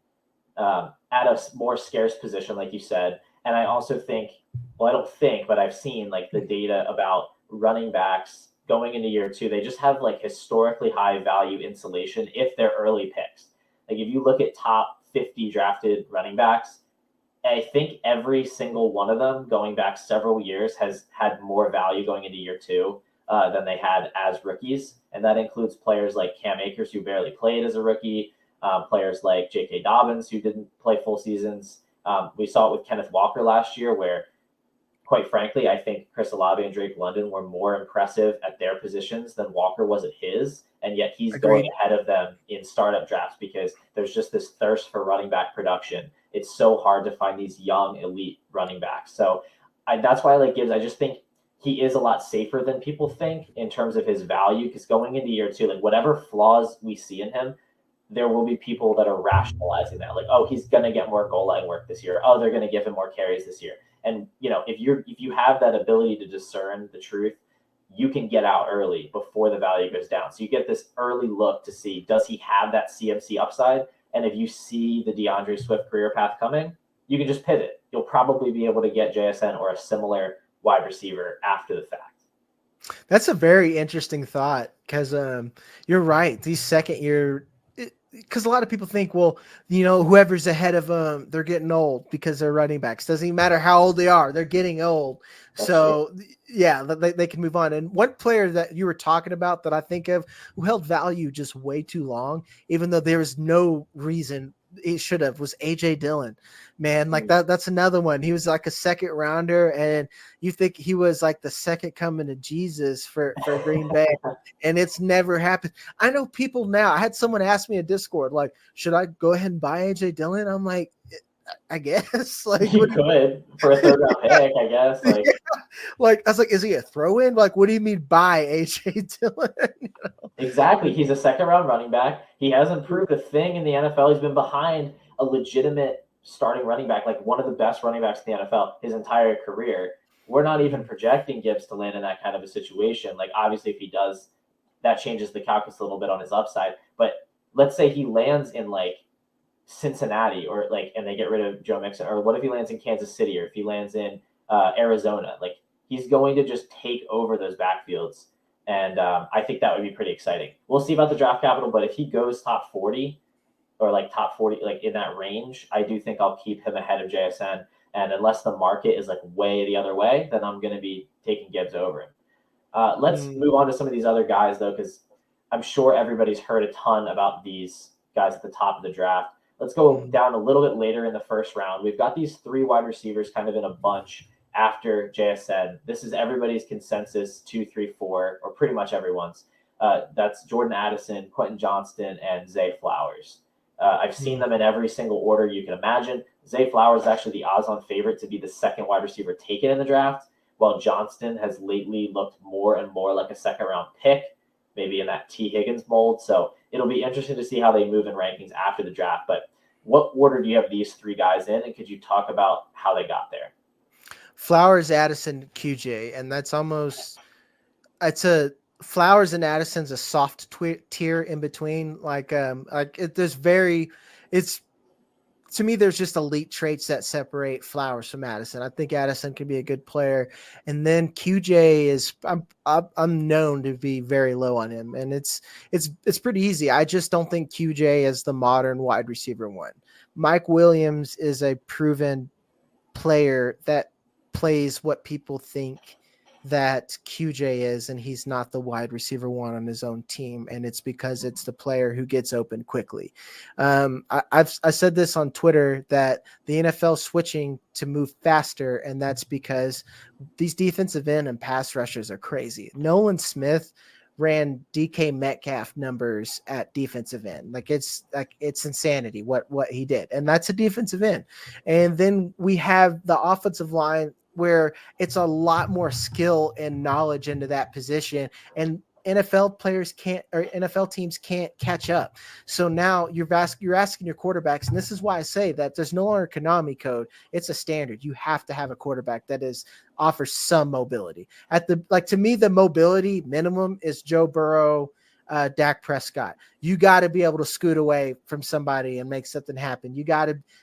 at a more scarce position, like you said. And I also think, well, I don't think, but I've seen like the data about running backs going into year two. They just have like historically high value insulation if they're early picks. Like if you look at top 50 drafted running backs, I think every single one of them going back several years has had more value going into year two than they had as rookies. And that includes players like Cam Akers, who barely played as a rookie, players like J.K. Dobbins, who didn't play full seasons. We saw it with Kenneth Walker last year, where quite frankly, I think Chris Olave and Drake London were more impressive at their positions than Walker was at his. And yet he's going Agreed. ahead of them in startup drafts because there's just this thirst for running back production. It's so hard to find these young elite running backs. So that's why I like Gibbs. I just think he is a lot safer than people think in terms of his value because going into year two, like whatever flaws we see in him, there will be people that are rationalizing that, like, oh, he's going to get more goal line work this year. Oh, they're going to give him more carries this year. And if you have that ability to discern the truth, you can get out early before the value goes down. So you get this early look to see, does he have that CMC upside? And if you see the DeAndre Swift career path coming, you can just pivot. You'll probably be able to get JSN or a similar wide receiver after the fact. That's a very interesting thought because you're right. These second year, because a lot of people think, well, you know, whoever's ahead of them, they're getting old because they're running backs. Doesn't even matter how old they are, they're getting old. That's true. So yeah, they can move on. And one player that you were talking about that I think of who held value just way too long, even though there was no reason he should have, was AJ Dillon. Man, like that's another one. He was like a second rounder, and you think he was like the second coming of Jesus for Green Bay, and it's never happened. I know people now. I had someone ask me in Discord, like, should I go ahead and buy AJ Dillon? I'm like, I guess. Like, You what do you could for a third round pick, I guess. yeah. Like Like, I was like, is he a throw in? Like, what do you mean buy AJ Dillon? exactly. He's a second round running back. He hasn't proved a thing in the NFL. He's been behind a legitimate starting running back, like one of the best running backs in the NFL his entire career. We're not even projecting Gibbs to land in that kind of a situation. Like, obviously, if he does, that changes the calculus a little bit on his upside. But let's say he lands in like Cincinnati or like, and they get rid of Joe Mixon, or what if he lands in Kansas City, or if he lands in Arizona? Like, he's going to just take over those backfields, and I think that would be pretty exciting. We'll see about the draft capital, but if he goes top 40 or like top 40, like in that range, I do think I'll keep him ahead of JSN. And unless the market is like way the other way, then I'm going to be taking Gibbs over him. Let's Mm, move on to some of these other guys though, because I'm sure everybody's heard a ton about these guys at the top of the draft. Let's go Mhm. down a little bit later in the first round. We've got these three wide receivers kind of in a bunch after JSN. This is everybody's consensus 2, 3, 4, or pretty much everyone's. That's Jordan Addison, Quentin Johnston, and Zay Flowers. I've seen Mhm. them in every single order you can imagine. Zay Flowers is actually the odds-on favorite to be the second wide receiver taken in the draft, while Johnston has lately looked more and more like a second-round pick, maybe in that T. Higgins mold. So it'll be interesting to see how they move in rankings after the draft. But what order do you have these three guys in, and could you talk about how they got there? Flowers, Addison, QJ, and that's almost it's a Flowers and Addison's a soft tier in between. There's very, it's to me, there's just elite traits that separate Flowers from Addison. I think Addison can be a good player, and then QJ is I'm known to be very low on him, and it's pretty easy. I just don't think QJ is the modern wide receiver one. Mike Williams is a proven player that plays what people think that QJ is, and he's not the wide receiver one on his own team, and it's because it's the player who gets open quickly. I said this on Twitter that the NFL switching to move faster, and that's because these defensive end and pass rushers are crazy. Nolan Smith ran DK Metcalf numbers at defensive end. It's insanity what he did. And that's a defensive end. And then we have the offensive line where it's a lot more skill and knowledge into that position. And NFL players can't, or NFL teams can't catch up. So now you're asking your quarterbacks, and this is why I say that there's no longer Konami code. It's a standard. You have to have a quarterback that offers some mobility. To me, the mobility minimum is Joe Burrow, Dak Prescott. You got to be able to scoot away from somebody and make something happen.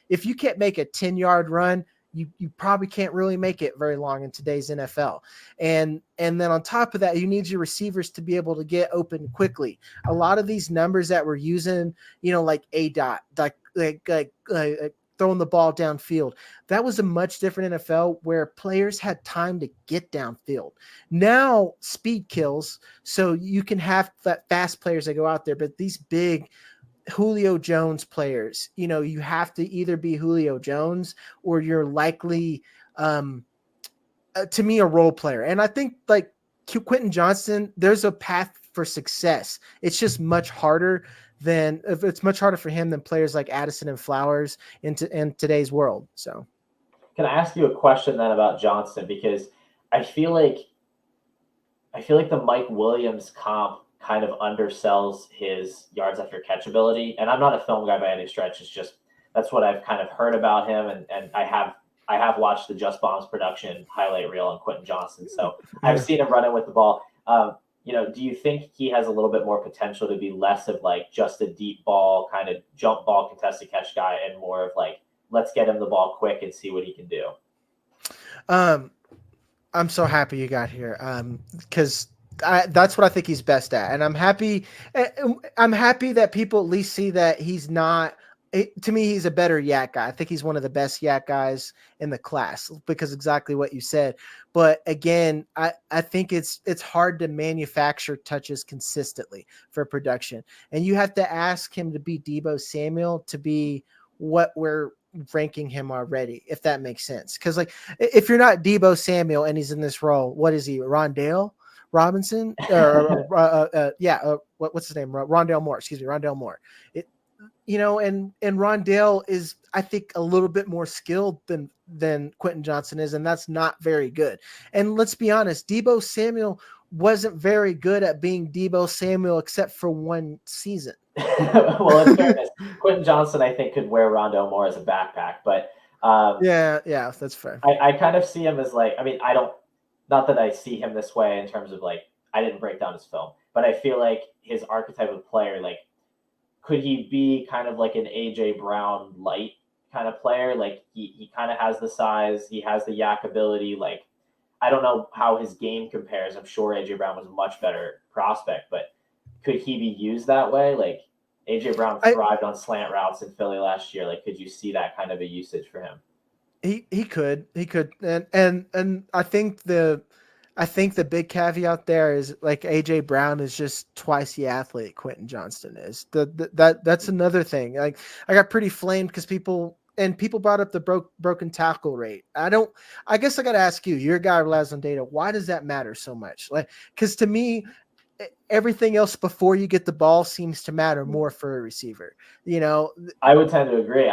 If you can't make a 10-yard run, you probably can't really make it very long in today's NFL. And then on top of that, you need your receivers to be able to get open quickly. A lot of these numbers that we're using, like a dot, throwing the ball downfield, that was a much different NFL where players had time to get downfield. Now speed kills, so you can have fast players that go out there, but these big Julio Jones players, you have to either be Julio Jones or you're likely, to me, a role player. And I think like Quentin Johnston, there's a path for success. It's just much harder it's much harder for him than players like Addison and Flowers in today's world. So Can I ask you a question then about Johnston? Because I feel like I feel like the Mike Williams comp kind of undersells his yards after catch ability. And I'm not a film guy by any stretch. It's just that's what I've kind of heard about him, and I have watched the Just Bombs production highlight reel on Quentin Johnston, so I've yeah. seen him running with the ball. Do you think he has a little bit more potential to be less of like just a deep ball kind of jump ball contested catch guy, and more of like let's get him the ball quick and see what he can do? Um, I'm so happy you got here. Because that's what I think he's best at, and I'm happy. I'm happy that people at least see that he's not. To me, he's a better yak guy. I think he's one of the best yak guys in the class because exactly what you said. But again, I think it's hard to manufacture touches consistently for production, and you have to ask him to be Debo Samuel to be what we're ranking him already, if that makes sense. Because like if you're not Debo Samuel and he's in this role, what is he? Rondale Robinson? What's his name? Rondale Moore. Excuse me, Rondale Moore. And Rondale is, I think, a little bit more skilled than Quentin Johnston is, and that's not very good. And let's be honest, Debo Samuel wasn't very good at being Debo Samuel except for one season. Well, in fairness, Quentin Johnson, I think, could wear Rondo more as a backpack, but Yeah, that's fair. I kind of see him as like, I mean, I don't, not that I see him this way in terms of like, I didn't break down his film, but I feel like his archetype of player, like, could he be kind of like an AJ Brown light kind of player? Like, he kind of has the size, he has the yak ability. Like, I don't know how his game compares. I'm sure AJ Brown was a much better prospect, but could he be used that way? Like, AJ Brown I thrived on slant routes in Philly last year. Like, could you see that kind of a usage for him? he could and I think I think the big caveat there is like AJ Brown is just twice the athlete Quentin Johnston is. That's another thing. Like I got pretty flamed because people brought up the broken tackle rate. I guess I got to ask you. You're a guy who relies on data. Why does that matter so much? Like because to me, everything else before you get the ball seems to matter more for a receiver. You know, I would tend to agree.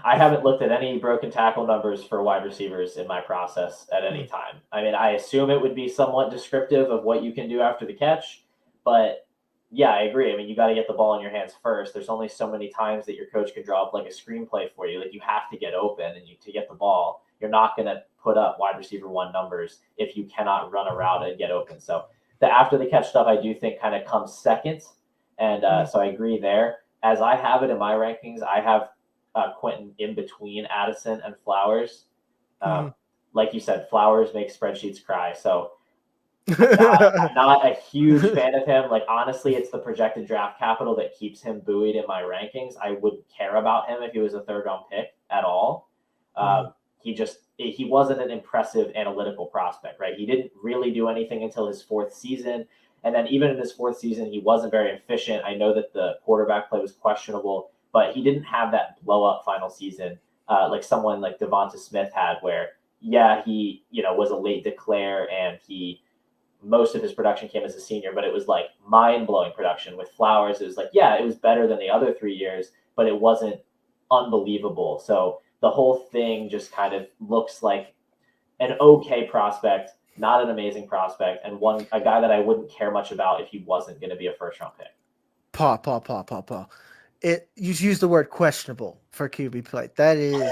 I haven't looked at any broken tackle numbers for wide receivers in my process at any time. I mean, I assume it would be somewhat descriptive of what you can do after the catch, but yeah, I agree. I mean, you got to get the ball in your hands first. There's only so many times that your coach can draw up like a screenplay for you. Like you have to get open and to get the ball. You're not going to put up wide receiver one numbers if you cannot run a route and get open. So the after the catch stuff, I do think kind of comes second, and so I agree there. As I have it in my rankings, I have Quentin in between Addison and Flowers. Like you said, Flowers makes spreadsheets cry. So I'm not a huge fan of him. Like honestly, it's the projected draft capital that keeps him buoyed in my rankings. I wouldn't care about him if he was a third round pick at all. He wasn't an impressive analytical prospect, right? He didn't really do anything until his fourth season. And then even in his fourth season, he wasn't very efficient. I know that the quarterback play was questionable, but he didn't have that blow up final season like someone like Devonta Smith had, where he was a late declare and most of his production came as a senior, but it was like mind blowing production. With Flowers, it was like it was better than the other 3 years, but it wasn't unbelievable. So the whole thing just kind of looks like an okay prospect, not an amazing prospect, and a guy that I wouldn't care much about if he wasn't going to be a first round pick. Paul. You used the word questionable for QB play. That is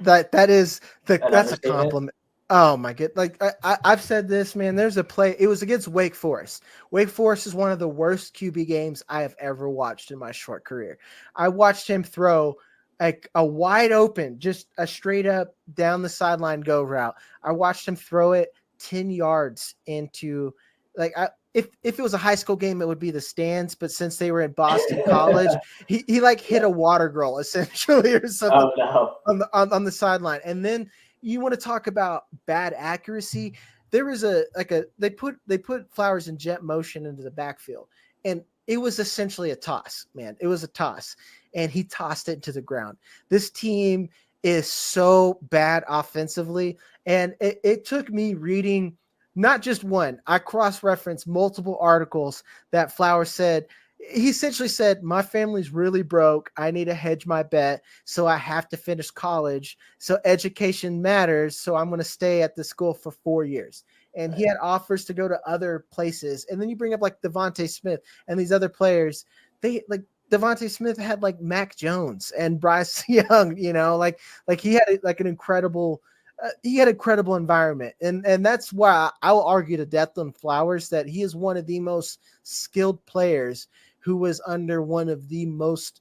that's a compliment. Oh my god! Like I've said this, man. There's a play. It was against Wake Forest. Wake Forest is one of the worst QB games I have ever watched in my short career. I watched him throw like a wide open, just a straight up down the sideline go route. I watched him throw it 10 yards into if it was a high school game, it would be the stands. But since they were in Boston College, he like hit a water girl essentially or something on the sideline. And then you want to talk about bad accuracy. There was they put Flowers in jet motion into the backfield, and it was essentially a toss, man. It was a toss, and he tossed it to the ground. This team is so bad offensively, and it took me reading not just one. I cross-referenced multiple articles that Flowers said. He essentially said, my family's really broke. I need to hedge my bet. So I have to finish college. So education matters. So I'm going to stay at the school for 4 years. And he had offers to go to other places. And then you bring up like Devontae Smith and these other players. They like Devontae Smith had like Mac Jones and Bryce Young, like he had like an incredible environment. And that's why I will argue to death on Flowers that he is one of the most skilled players who was under one of the most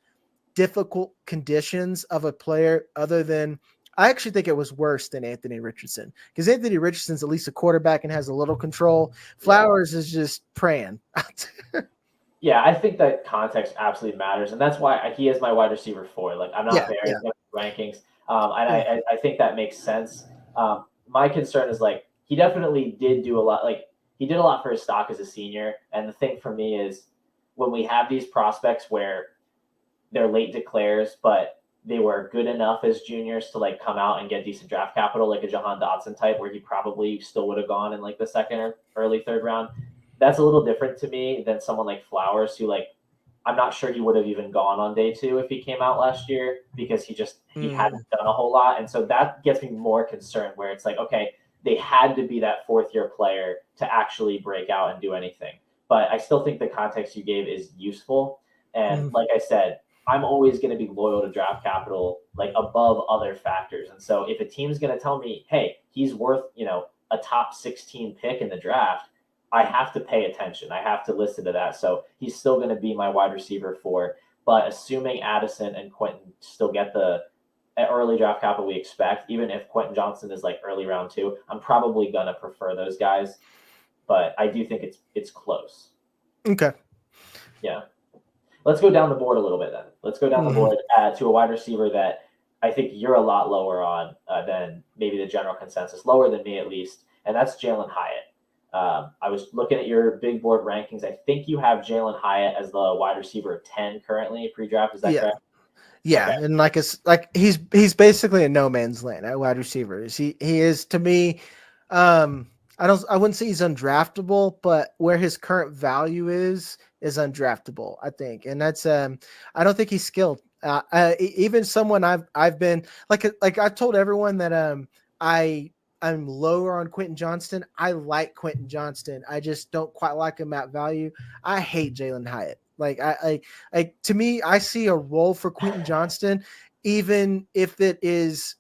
difficult conditions of a player other than I actually think it was worse than Anthony Richardson because Anthony Richardson's at least a quarterback and has a little control. Flowers is just praying. Yeah, I think that context absolutely matters. And that's why he is my wide receiver 4. Like I'm not there in rankings. And I think that makes sense. My concern is like he definitely did do a lot. Like he did a lot for his stock as a senior. And the thing for me is when we have these prospects where they're late declares, but they were good enough as juniors to like come out and get decent draft capital, like a Jahan Dotson type, where he probably still would have gone in like the second or early third round. That's a little different to me than someone like Flowers, who like I'm not sure he would have even gone on day 2 if he came out last year because he hadn't done a whole lot. And so that gets me more concerned where it's like, okay, they had to be that 4th year player to actually break out and do anything. But I still think the context you gave is useful. And like I said, I'm always going to be loyal to draft capital, like above other factors. And so if a team's going to tell me, hey, he's worth, a top 16 pick in the draft, I have to pay attention. I have to listen to that. So he's still going to be my wide receiver 4. But assuming Addison and Quentin still get the early draft capital we expect, even if Quentin Johnston is like early round 2, I'm probably going to prefer those guys. But I do think it's close. Okay. Yeah. Let's go down the board a little bit then. Let's go down the board to a wide receiver that I think you're a lot lower on than maybe the general consensus, lower than me at least. and that's Jalen Hyatt. I was looking at your big board rankings. I think you have Jalen Hyatt as the wide receiver 10 currently pre-draft. Is that Yeah. correct? Yeah, Okay. and like it's like he's basically a no man's land at wide receivers. He is to me. I wouldn't say he's undraftable, but where his current value is undraftable. I think, and that's I don't think he's skilled. Even someone I've been like I've told everyone that I I'm lower on Quentin Johnston. I like Quentin Johnston. I just don't quite like him at value. I hate Jalen Hyatt. Like to me, I see a role for Quentin Johnston, even if it is,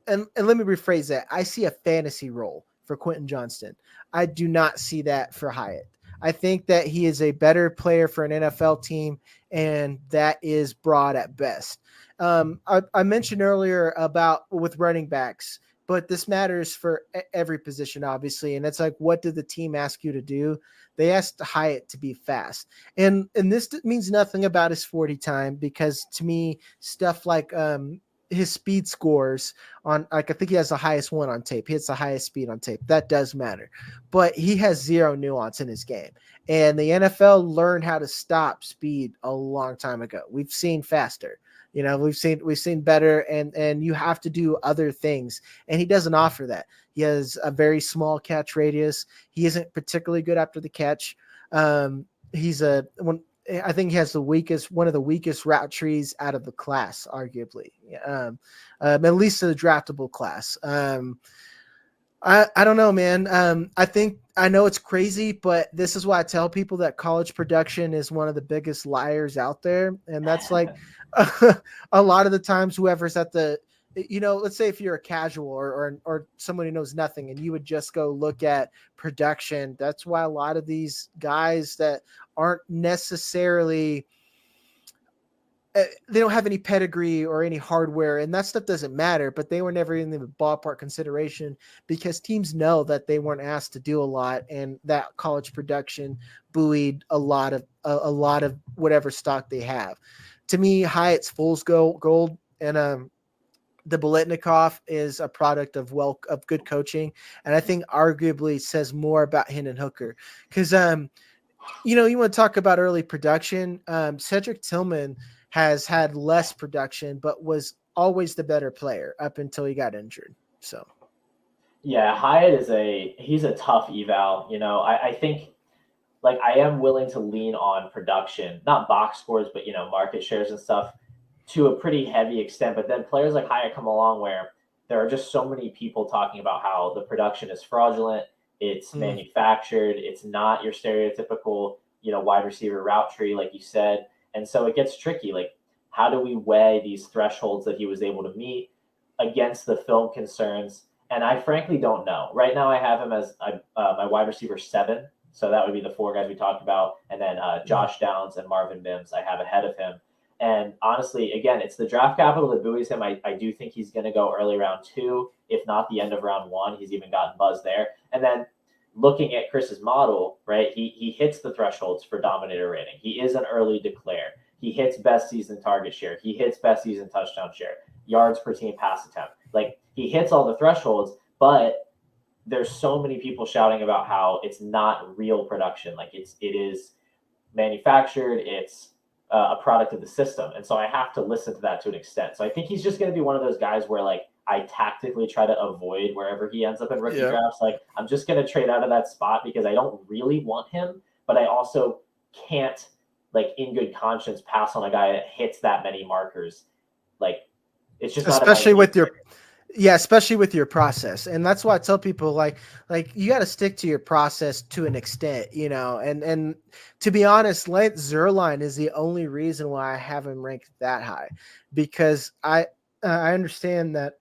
and let me rephrase that. I see a fantasy role for Quentin Johnston. I do not see that for Hyatt. I think that he is a better player for an NFL team, and that is broad at best. I mentioned earlier about with running backs, but this matters for every position, obviously. And it's like, what did the team ask you to do? They asked Hyatt to be fast, and this means nothing about his 40 time, because to me, stuff like his speed scores on, like, I think he has the highest one on tape. He hits the highest speed on tape. That does matter, but he has zero nuance in his game. And the NFL learned how to stop speed a long time ago. We've seen faster. We've seen better, and you have to do other things, and he doesn't offer that. He has a very small catch radius. He isn't particularly good after the catch. He's I think he has one of the weakest route trees out of the class, arguably, at least to the draftable class. I don't know, man. I know it's crazy, but this is why I tell people that college production is one of the biggest liars out there. And that's like a lot of the times whoever's at the, let's say if you're a casual or someone who knows nothing and you would just go look at production. That's why a lot of these guys that aren't necessarily they don't have any pedigree or any hardware, and that stuff doesn't matter, but they were never in the ballpark consideration because teams know that they weren't asked to do a lot, and that college production buoyed a lot of whatever stock they have. To me, Hyatt's fool's gold, and the Biletnikoff is a product of good coaching, and I think arguably says more about Hendon Hooker, because you want to talk about early production. Cedric Tillman has had less production, but was always the better player up until he got injured. So, Yeah, Hyatt he's a tough eval. I think like I am willing to lean on production, not box scores, but market shares and stuff to a pretty heavy extent. But then players like Hyatt come along where there are just so many people talking about how the production is fraudulent, it's manufactured, it's not your stereotypical, wide receiver route tree, like you said. And so it gets tricky. Like, how do we weigh these thresholds that he was able to meet against the film concerns? And I frankly don't know. Right now, I have him as my wide receiver 7. So that would be the 4 guys we talked about. And then Josh Downs and Marvin Mims I have ahead of him. And honestly, again, it's the draft capital that buoys him. I do think he's going to go early round 2, if not the end of round 1. He's even gotten buzz there. And then looking at Chris's model, right, he hits the thresholds for dominator rating. He is an early declare. He hits best season target share. He hits best season touchdown share, yards per team pass attempt. Like, he hits all the thresholds, but there's so many people shouting about how it's not real production. Like, it is manufactured. It's a product of the system. And so I have to listen to that to an extent. So I think he's just going to be one of those guys where, like, I tactically try to avoid wherever he ends up in rookie drafts. Like, I'm just going to trade out of that spot because I don't really want him, but I also can't, like, in good conscience, pass on a guy that hits that many markers. Like, it's just not especially with your process. And that's why I tell people like you got to stick to your process to an extent, and to be honest, Lance Zierlein is the only reason why I have him ranked that high, because I understand that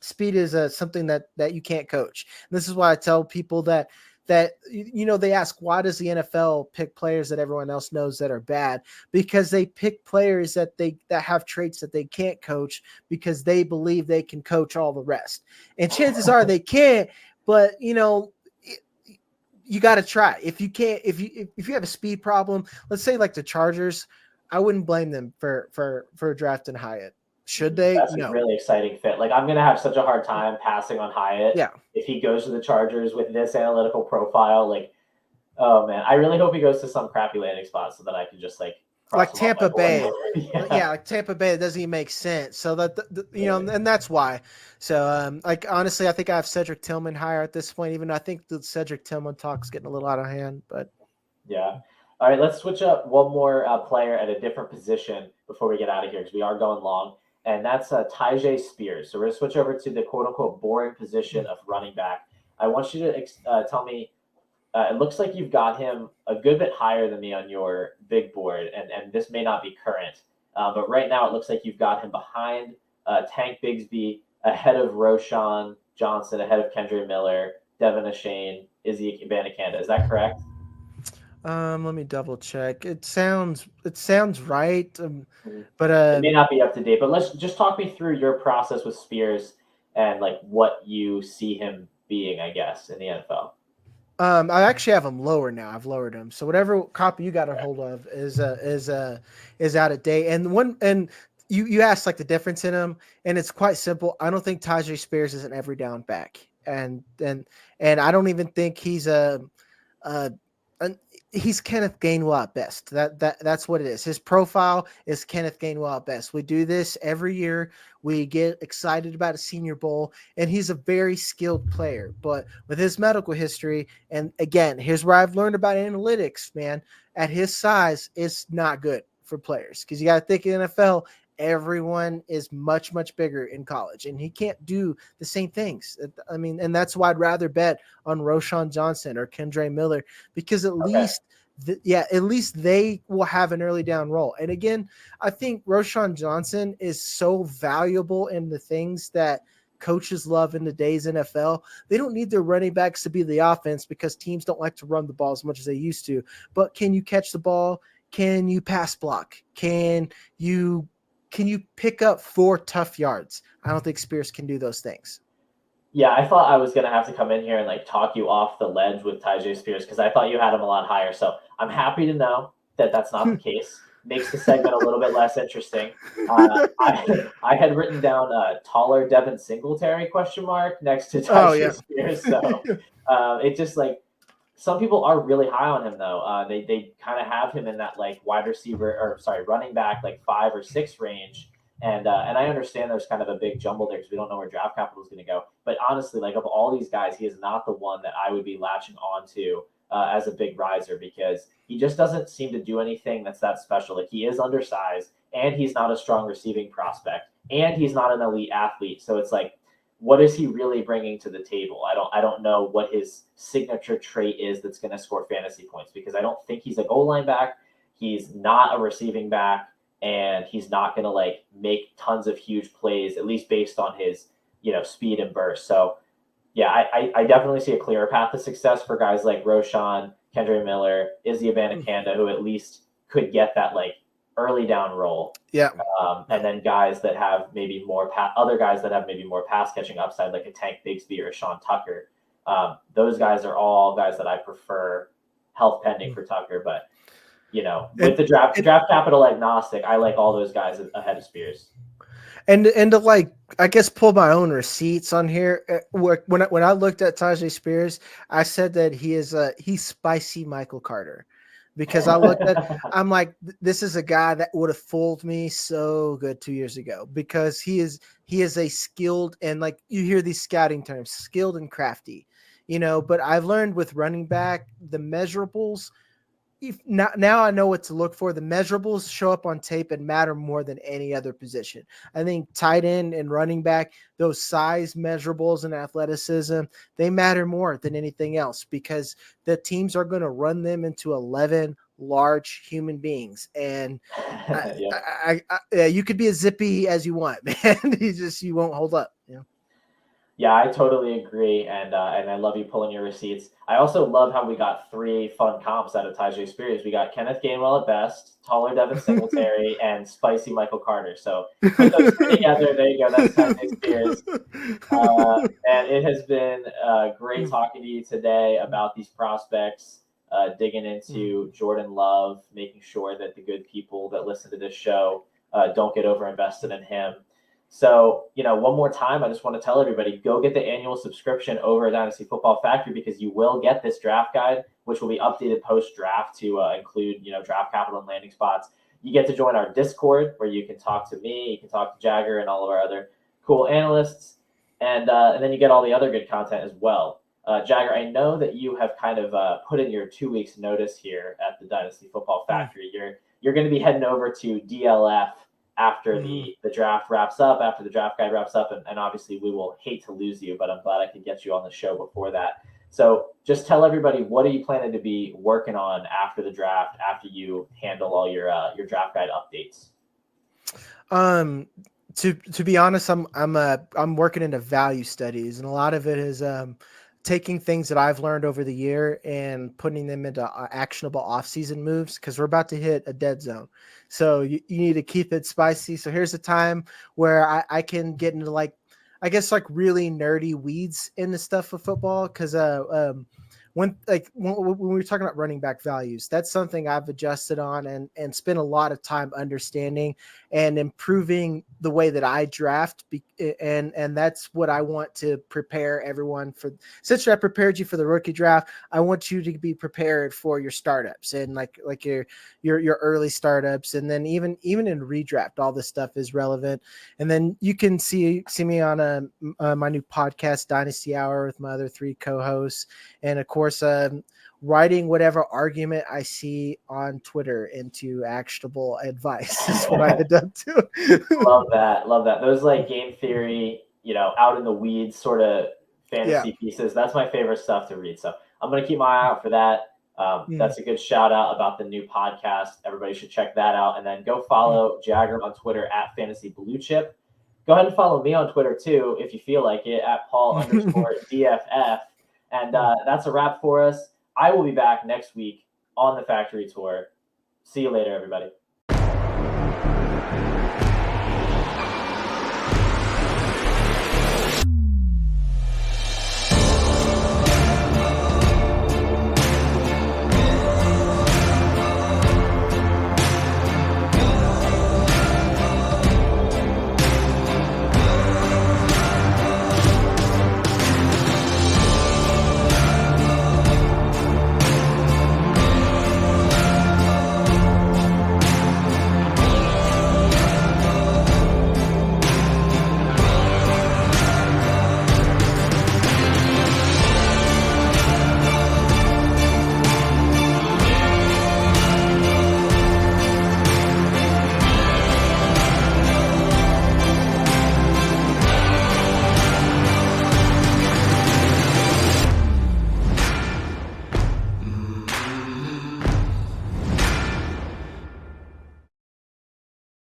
speed is something that you can't coach. And this is why I tell people that they ask, why does the NFL pick players that everyone else knows that are bad? Because they pick players that have traits that they can't coach because they believe they can coach all the rest. And chances are they can't, but you got to try. If you can't, if you have a speed problem, let's say like the Chargers, I wouldn't blame them for drafting Hyatt. Should they? That's a No. really exciting fit. Like, I'm gonna have such a hard time passing on Hyatt Yeah. if he goes to the Chargers with this analytical profile. Like, oh man, I really hope he goes to some crappy landing spot so that I can just like cross Like him off my Tampa board. Bay. Yeah. Yeah, like Tampa Bay, it doesn't even make sense. So that and that's why. So like honestly, I think I have Cedric Tillman higher at this point, even though I think the Cedric Tillman talk's getting a little out of hand. But Yeah. All right, let's switch up one more player at a different position before we get out of here because we are going long, and that's Tyjae Spears. So we're gonna switch over to the quote unquote boring position of running back. I want you to tell me. It looks like you've got him a good bit higher than me on your big board, and this may not be current, but right now it looks like you've got him behind Tank Bigsby, ahead of Roshan Johnson, ahead of Kendra Miller, Devin Ashane, Izzy Abanikanda. Is that correct? let me double check. It sounds right. Mhm. But It may not be up to date, but let's just talk me through your process with Spears and like what you see him being, I guess, in the NFL. I actually have him lower now. I've lowered him. So whatever copy you got a hold of is out of date. And you asked like the difference in him, and it's quite simple. I don't think Tajay Spears is an every down back, and I don't even think he's uh, an, he's Kenneth Gainwell at best. That's what it is. His profile is Kenneth Gainwell at best. We do this every year. We get excited about a Senior Bowl, and he's a very skilled player. But with his medical history, and again, here's where I've learned about analytics, man. At his size, it's not good for players because you got to think in NFL. Everyone is much bigger in college, and he can't do the same things. I mean, and that's why I'd rather bet on Roshan Johnson or Kendre Miller because at Okay. least at least they will have an early down role. And again, I think Roshan Johnson is so valuable in the things that coaches love in today's NFL. They don't need their running backs to be the offense because teams don't like to run the ball as much as they used to. But can you catch the ball? Can you pass block? You can you pick up 4 tough yards? I don't think Spears can do those things. Yeah, I thought I was gonna have to come in here and like talk you off the ledge with Tyjae Spears because I thought you had him a lot higher. So I'm happy to know that that's not the case. Makes the segment a little bit less interesting. I had written down taller Devin Singletary question mark next to Oh Tyjae yeah. Spears. So it just like some people are really high on him though. They kind of have him in that like wide receiver or sorry running back like 5 or 6 range. And I understand there's kind of a big jumble there because we don't know where draft capital is going to go. But honestly, like of all these guys, he is not the one that I would be latching on to as a big riser because he just doesn't seem to do anything that's that special. Like he is undersized and he's not a strong receiving prospect and he's not an elite athlete. So it's like, what is he really bringing to the table? I don't know what his signature trait is that's going to score fantasy points because I don't think he's a goal line back. He's not a receiving back and he's not going to like make tons of huge plays, at least based on his, speed and burst. So yeah, I definitely see a clearer path to success for guys like Roshan, Kendra Miller, Izzy Abanikanda, who at least could get that like early down role. Yeah. And then guys that have maybe more other guys that have maybe more pass catching upside, like a Tank Bigsby or a Sean Tucker. Those guys are all guys that I prefer health pending for Tucker, but with the draft capital agnostic, I like all those guys ahead of Spears. And to like, I guess pull my own receipts on here. When I looked at Tajay Spears, I said that he's spicy Michael Carter, because I'm like, this is a guy that would have fooled me so good 2 years ago because he is a skilled, and like you hear these scouting terms, skilled and crafty, But I've learned with running back the measurables. Now I know what to look for. The measurables show up on tape and matter more than any other position. I think tight end and running back, those size measurables and athleticism, they matter more than anything else because the teams are going to run them into 11 large human beings. And Yeah. you could be as zippy as you want, man. You won't hold up. Yeah, I totally agree, and I love you pulling your receipts. I also love how we got 3 fun comps out of Tyjae Spears. We got Kenneth Gainwell at best, taller Devin Singletary, and spicy Michael Carter. So put those 3 together. There you go. That's Tyjae Spears. And it has been great talking to you today about these prospects, digging into Jordan Love, making sure that the good people that listen to this show don't get overinvested in him. So, one more time, I just want to tell everybody, go get the annual subscription over at Dynasty Football Factory, because you will get this draft guide, which will be updated post-draft to include, draft capital and landing spots. You get to join our Discord, where you can talk to me, you can talk to Jagger and all of our other cool analysts, and then you get all the other good content as well. Jagger, I know that you have kind of put in your 2 weeks notice here at the Dynasty Football Factory. You're going to be heading over to DLF after the draft wraps up, after the draft guide wraps up, and obviously we will hate to lose you, but I'm glad I could get you on the show before that. So just tell everybody, what are you planning to be working on after the draft, after you handle all your draft guide updates? To be honest, I'm working into value studies, and a lot of it is taking things that I've learned over the year and putting them into actionable off-season moves, because we're about to hit a dead zone. So you need to keep it spicy. So here's a time where I can get into really nerdy weeds in the stuff of football, because when we're talking about running back values, that's something I've adjusted on and spent a lot of time understanding and improving the way that I draft. And that's what I want to prepare everyone for. Since I prepared you for the rookie draft, I want you to be prepared for your startups and like your early startups. And then even in redraft, all this stuff is relevant. And then you can see me on my new podcast, Dynasty Hour, with my other 3 co-hosts. And of course, writing whatever argument I see on Twitter into actionable advice is what I've done too. Love that. Those like game theory, out in the weeds sort of fantasy pieces. That's my favorite stuff to read. So I'm going to keep my eye out for that. That's a good shout out about the new podcast. Everybody should check that out. And then go follow Jagger on Twitter at Fantasy Blue Chip. Go ahead and follow me on Twitter too, if you feel like it, at Paul_DFF. And that's a wrap for us. I will be back next week on the factory tour. See you later, everybody.